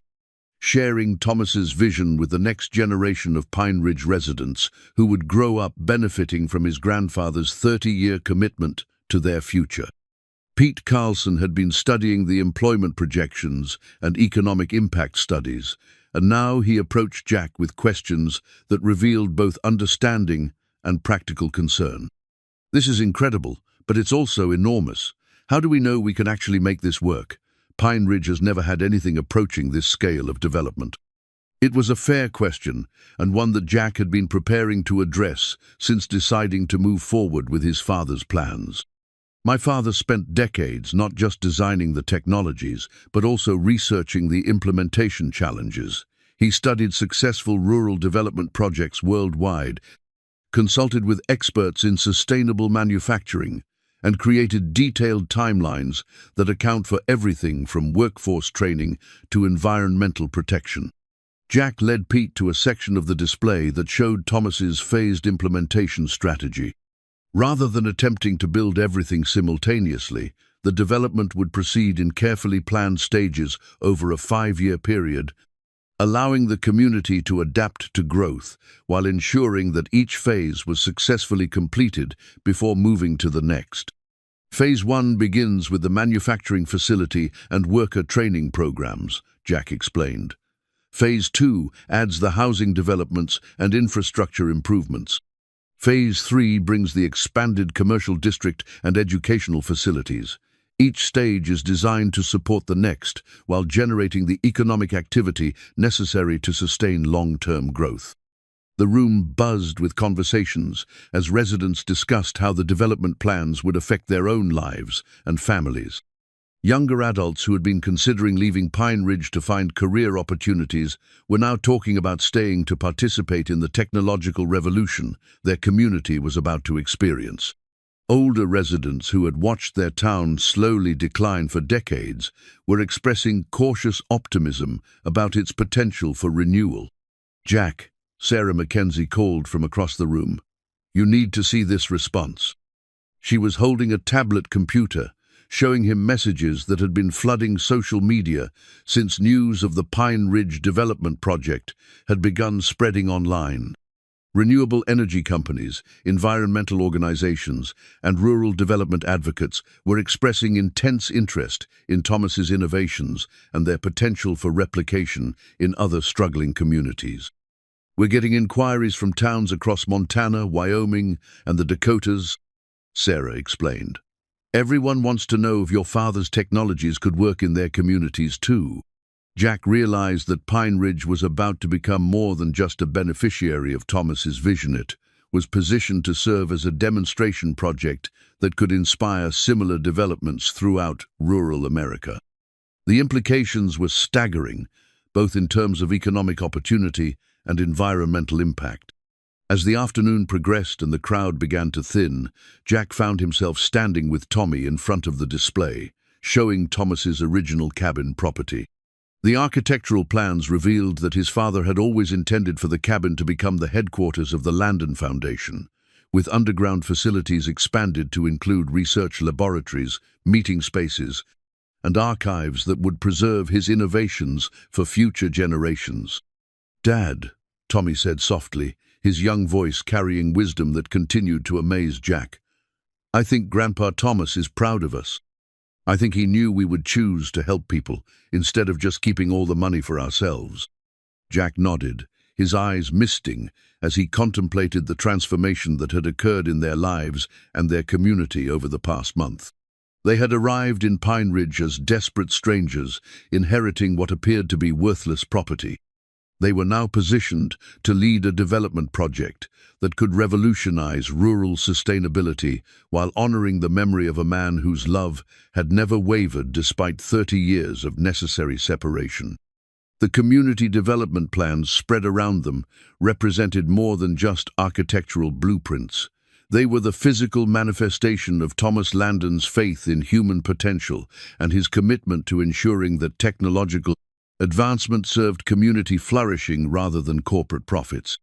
Speaker 1: sharing Thomas's vision with the next generation of Pine Ridge residents who would grow up benefiting from his grandfather's 30-year commitment to their future. Pete Carlson had been studying the employment projections and economic impact studies, and now he approached Jack with questions that revealed both understanding and practical concern. "This is incredible, but it's also enormous. How do we know we can actually make this work? Pine Ridge has never had anything approaching this scale of development." It was a fair question, and one that Jack had been preparing to address since deciding to move forward with his father's plans. "My father spent decades not just designing the technologies, but also researching the implementation challenges. He studied successful rural development projects worldwide, consulted with experts in sustainable manufacturing, and created detailed timelines that account for everything from workforce training to environmental protection." Jack led Pete to a section of the display that showed Thomas's phased implementation strategy. Rather than attempting to build everything simultaneously, the development would proceed in carefully planned stages over a 5-year period, allowing the community to adapt to growth while ensuring that each phase was successfully completed before moving to the next. "Phase 1 begins with the manufacturing facility and worker training programs," Jack explained. "Phase 2 adds the housing developments and infrastructure improvements. Phase 3 brings the expanded commercial district and educational facilities. Each stage is designed to support the next while generating the economic activity necessary to sustain long-term growth." The room buzzed with conversations as residents discussed how the development plans would affect their own lives and families. Younger adults who had been considering leaving Pine Ridge to find career opportunities were now talking about staying to participate in the technological revolution their community was about to experience. Older residents who had watched their town slowly decline for decades were expressing cautious optimism about its potential for renewal. "Jack," Sarah Mackenzie called from across the room, "you need to see this response." She was holding a tablet computer, showing him messages that had been flooding social media since news of the Pine Ridge Development Project had begun spreading online. Renewable energy companies, environmental organizations, and rural development advocates were expressing intense interest in Thomas's innovations and their potential for replication in other struggling communities. "We're getting inquiries from towns across Montana, Wyoming, and the Dakotas," Sarah explained. "Everyone wants to know if your father's technologies could work in their communities too." Jack realized that Pine Ridge was about to become more than just a beneficiary of Thomas's vision. It was positioned to serve as a demonstration project that could inspire similar developments throughout rural America. The implications were staggering, both in terms of economic opportunity and environmental impact. As the afternoon progressed and the crowd began to thin, Jack found himself standing with Tommy in front of the display, showing Thomas's original cabin property. The architectural plans revealed that his father had always intended for the cabin to become the headquarters of the Landon Foundation, with underground facilities expanded to include research laboratories, meeting spaces, and archives that would preserve his innovations for future generations. "Dad," Tommy said softly, his young voice carrying wisdom that continued to amaze Jack. "I think Grandpa Thomas is proud of us. I think he knew we would choose to help people instead of just keeping all the money for ourselves." Jack nodded, his eyes misting as he contemplated the transformation that had occurred in their lives and their community over the past month. They had arrived in Pine Ridge as desperate strangers, inheriting what appeared to be worthless property. They were now positioned to lead a development project that could revolutionize rural sustainability while honoring the memory of a man whose love had never wavered despite 30 years of necessary separation. The community development plans spread around them represented more than just architectural blueprints. They were the physical manifestation of Thomas Landon's faith in human potential and his commitment to ensuring that technological advancement served community flourishing rather than corporate profits.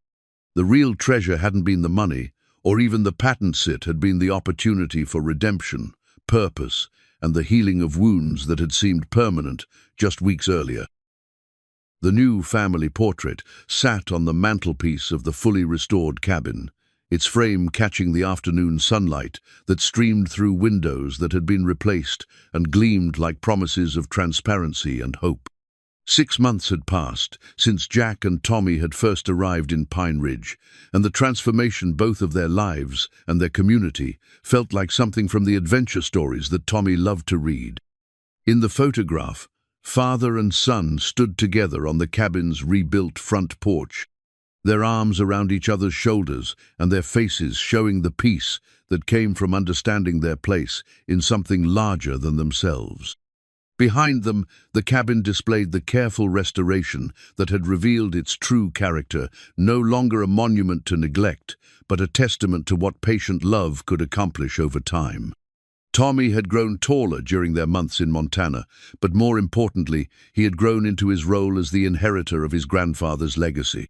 Speaker 1: The real treasure hadn't been the money, or even the patents. It had been the opportunity for redemption, purpose, and the healing of wounds that had seemed permanent just weeks earlier. The new family portrait sat on the mantelpiece of the fully restored cabin, its frame catching the afternoon sunlight that streamed through windows that had been replaced and gleamed like promises of transparency and hope. 6 months had passed since Jack and Tommy had first arrived in Pine Ridge, and the transformation both of their lives and their community felt like something from the adventure stories that Tommy loved to read. In the photograph, father and son stood together on the cabin's rebuilt front porch, their arms around each other's shoulders and their faces showing the peace that came from understanding their place in something larger than themselves. Behind them, the cabin displayed the careful restoration that had revealed its true character, no longer a monument to neglect, but a testament to what patient love could accomplish over time. Tommy had grown taller during their months in Montana, but more importantly, he had grown into his role as the inheritor of his grandfather's legacy.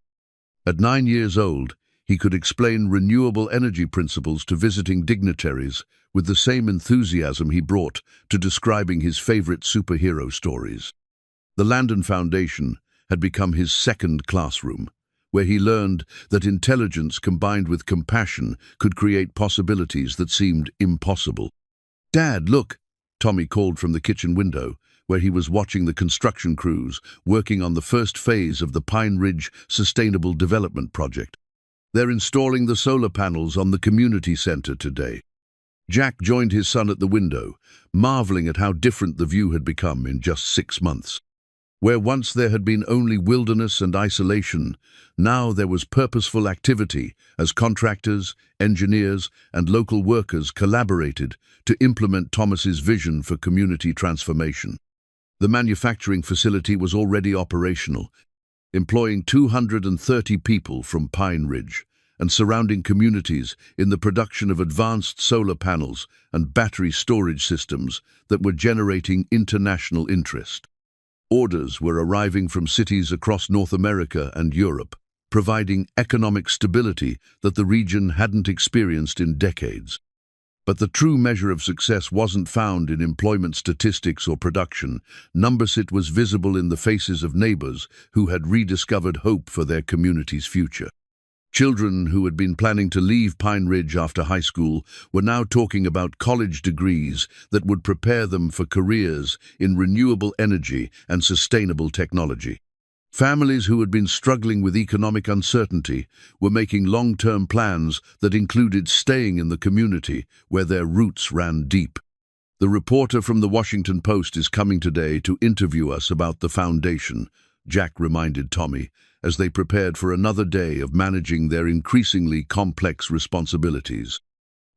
Speaker 1: At 9 years old, he could explain renewable energy principles to visiting dignitaries with the same enthusiasm he brought to describing his favorite superhero stories. The Landon Foundation had become his second classroom, where he learned that intelligence combined with compassion could create possibilities that seemed impossible. "Dad, look!" Tommy called from the kitchen window, where he was watching the construction crews working on the first phase of the Pine Ridge Sustainable Development Project. "They're installing the solar panels on the community center today." Jack joined his son at the window, marveling at how different the view had become in just 6 months. Where once there had been only wilderness and isolation, now there was purposeful activity as contractors, engineers, and local workers collaborated to implement Thomas's vision for community transformation. The manufacturing facility was already operational, employing 230 people from Pine Ridge and surrounding communities in the production of advanced solar panels and battery storage systems that were generating international interest. Orders were arriving from cities across North America and Europe, providing economic stability that the region hadn't experienced in decades. But the true measure of success wasn't found in employment statistics or production. It was visible in the faces of neighbors who had rediscovered hope for their community's future. Children who had been planning to leave Pine Ridge after high school were now talking about college degrees that would prepare them for careers in renewable energy and sustainable technology. Families who had been struggling with economic uncertainty were making long-term plans that included staying in the community where their roots ran deep. "The reporter from the Washington Post is coming today to interview us about the foundation," Jack reminded Tommy, as they prepared for another day of managing their increasingly complex responsibilities.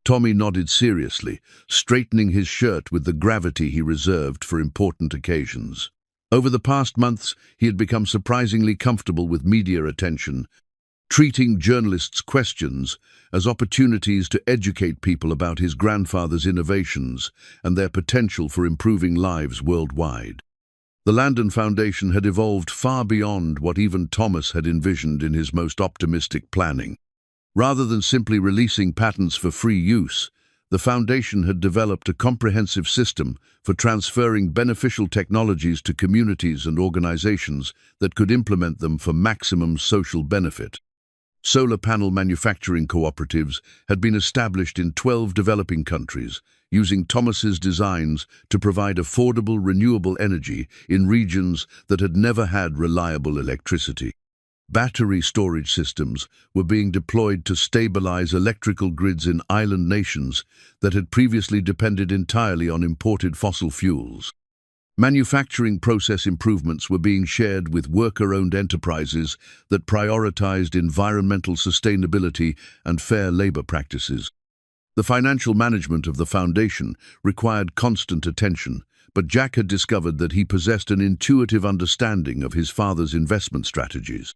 Speaker 1: Tommy nodded seriously, straightening his shirt with the gravity he reserved for important occasions. Over the past months, he had become surprisingly comfortable with media attention, treating journalists' questions as opportunities to educate people about his grandfather's innovations and their potential for improving lives worldwide. The Landon Foundation had evolved far beyond what even Thomas had envisioned in his most optimistic planning. Rather than simply releasing patents for free use, the Foundation had developed a comprehensive system for transferring beneficial technologies to communities and organizations that could implement them for maximum social benefit. Solar panel manufacturing cooperatives had been established in 12 developing countries, using Thomas's designs to provide affordable renewable energy in regions that had never had reliable electricity. Battery storage systems were being deployed to stabilize electrical grids in island nations that had previously depended entirely on imported fossil fuels. Manufacturing process improvements were being shared with worker-owned enterprises that prioritized environmental sustainability and fair labor practices. The financial management of the foundation required constant attention, but Jack had discovered that he possessed an intuitive understanding of his father's investment strategies.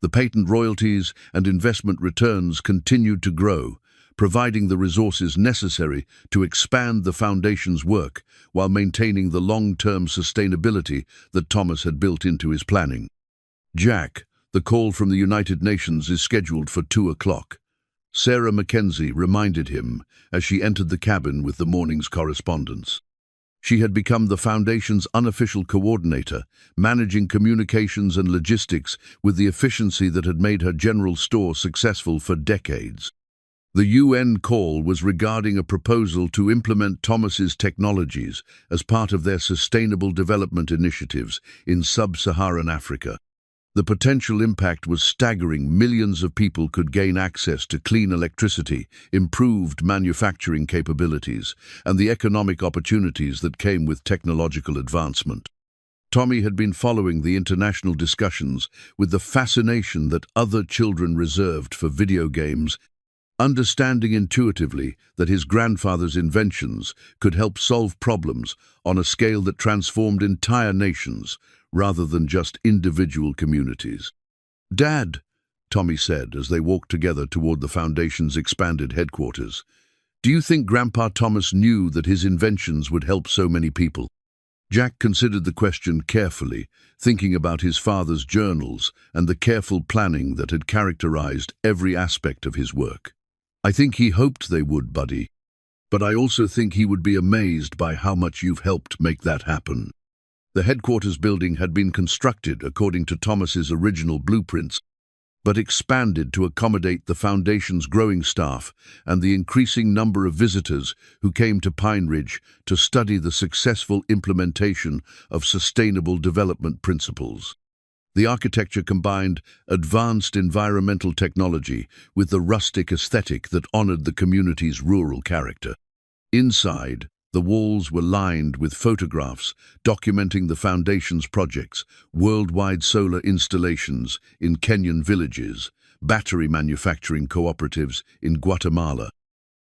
Speaker 1: The patent royalties and investment returns continued to grow, providing the resources necessary to expand the foundation's work while maintaining the long-term sustainability that Thomas had built into his planning. Jack, the call from the United Nations is scheduled for 2 o'clock. Sarah Mackenzie reminded him as she entered the cabin with the morning's correspondence. She had become the Foundation's unofficial coordinator, managing communications and logistics with the efficiency that had made her general store successful for decades. The UN call was regarding a proposal to implement Thomas's technologies as part of their sustainable development initiatives in sub-Saharan Africa. The potential impact was staggering. Millions of people could gain access to clean electricity, improved manufacturing capabilities, and the economic opportunities that came with technological advancement. Tommy had been following the international discussions with the fascination that other children reserved for video games, understanding intuitively that his grandfather's inventions could help solve problems on a scale that transformed entire nations, rather than just individual communities. "Dad," Tommy said as they walked together toward the Foundation's expanded headquarters, "do you think Grandpa Thomas knew that his inventions would help so many people?" Jack considered the question carefully, thinking about his father's journals and the careful planning that had characterized every aspect of his work. "I think he hoped they would, buddy. But I also think he would be amazed by how much you've helped make that happen." The headquarters building had been constructed according to Thomas's original blueprints, but expanded to accommodate the Foundation's growing staff and the increasing number of visitors who came to Pine Ridge to study the successful implementation of sustainable development principles. The architecture combined advanced environmental technology with the rustic aesthetic that honored the community's rural character. Inside, the walls were lined with photographs documenting the Foundation's projects, worldwide solar installations in Kenyan villages, battery manufacturing cooperatives in Guatemala,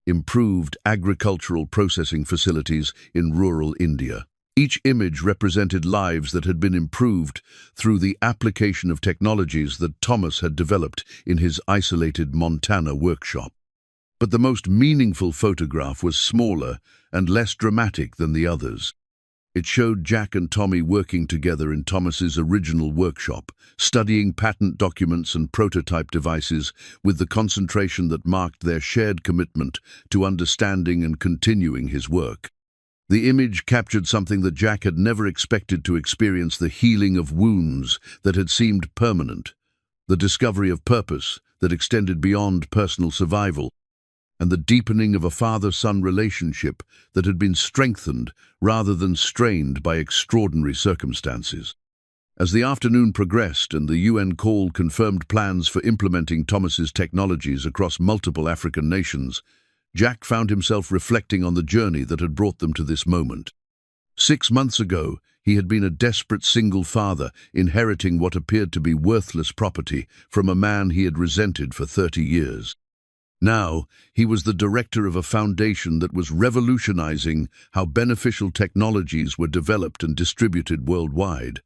Speaker 1: improved agricultural processing facilities in rural India. Each image represented lives that had been improved through the application of technologies that Thomas had developed in his isolated Montana workshop. But the most meaningful photograph was smaller and less dramatic than the others. It showed Jack and Tommy working together in Thomas's original workshop, studying patent documents and prototype devices with the concentration that marked their shared commitment to understanding and continuing his work. The image captured something that Jack had never expected to experience: the healing of wounds that had seemed permanent, the discovery of purpose that extended beyond personal survival, and the deepening of a father-son relationship that had been strengthened rather than strained by extraordinary circumstances. As the afternoon progressed and the UN call confirmed plans for implementing Thomas's technologies across multiple African nations, Jack found himself reflecting on the journey that had brought them to this moment. 6 months ago, he had been a desperate single father, inheriting what appeared to be worthless property from a man he had resented for 30 years. Now, he was the director of a foundation that was revolutionizing how beneficial technologies were developed and distributed worldwide,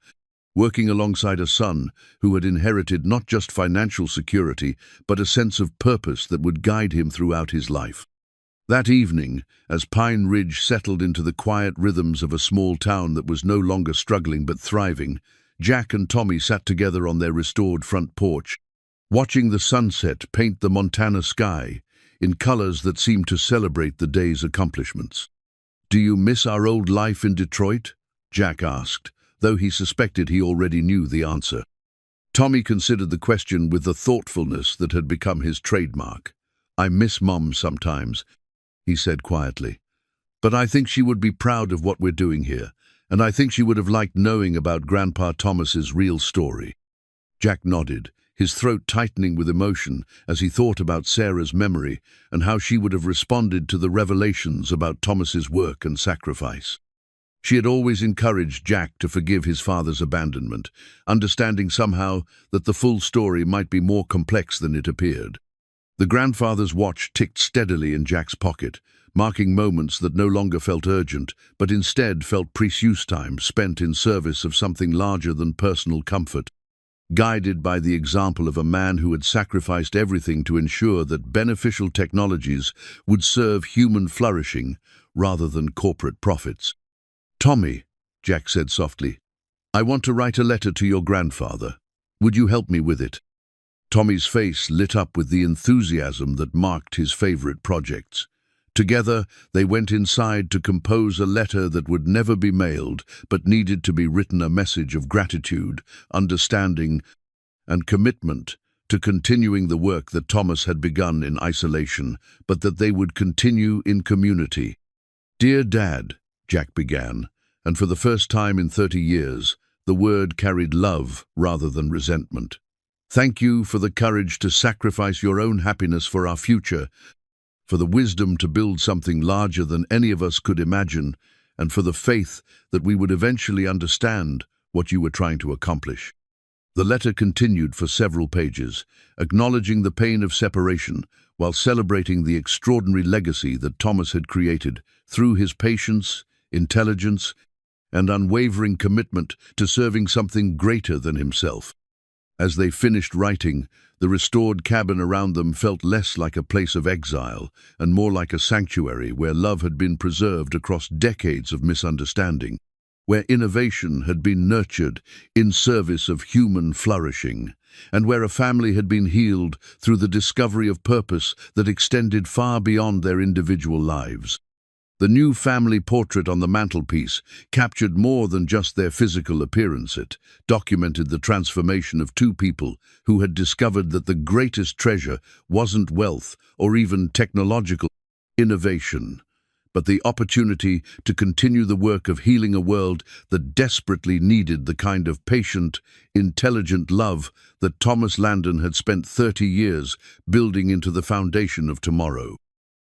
Speaker 1: working alongside a son who had inherited not just financial security, but a sense of purpose that would guide him throughout his life. That evening, as Pine Ridge settled into the quiet rhythms of a small town that was no longer struggling but thriving, Jack and Tommy sat together on their restored front porch, watching the sunset paint the Montana sky in colors that seemed to celebrate the day's accomplishments. "Do you miss our old life in Detroit?" Jack asked, though he suspected he already knew the answer. Tommy considered the question with the thoughtfulness that had become his trademark. "I miss Mom sometimes," he said quietly. "But I think she would be proud of what we're doing here, and I think she would have liked knowing about Grandpa Thomas's real story." Jack nodded, his throat tightening with emotion as he thought about Sarah's memory and how she would have responded to the revelations about Thomas's work and sacrifice. She had always encouraged Jack to forgive his father's abandonment, understanding somehow that the full story might be more complex than it appeared. The grandfather's watch ticked steadily in Jack's pocket, marking moments that no longer felt urgent, but instead felt precious time spent in service of something larger than personal comfort. Guided by the example of a man who had sacrificed everything to ensure that beneficial technologies would serve human flourishing rather than corporate profits. "Tommy," Jack said softly, "I want to write a letter to your grandfather. Would you help me with it?" Tommy's face lit up with the enthusiasm that marked his favorite projects. Together, they went inside to compose a letter that would never be mailed, but needed to be written a message of gratitude, understanding, and commitment to continuing the work that Thomas had begun in isolation, but that they would continue in community. "Dear Dad," Jack began, and for the first time in 30 years, the word carried love rather than resentment. "Thank you for the courage to sacrifice your own happiness for our future, for the wisdom to build something larger than any of us could imagine, and for the faith that we would eventually understand what you were trying to accomplish." The letter continued for several pages, acknowledging the pain of separation while celebrating the extraordinary legacy that Thomas had created through his patience, intelligence, and unwavering commitment to serving something greater than himself. As they finished writing, the restored cabin around them felt less like a place of exile and more like a sanctuary where love had been preserved across decades of misunderstanding, where innovation had been nurtured in service of human flourishing, and where a family had been healed through the discovery of purpose that extended far beyond their individual lives. The new family portrait on the mantelpiece captured more than just their physical appearance. It documented the transformation of two people who had discovered that the greatest treasure wasn't wealth or even technological innovation, but the opportunity to continue the work of healing a world that desperately needed the kind of patient, intelligent love that Thomas Landon had spent 30 years building into the foundation of tomorrow.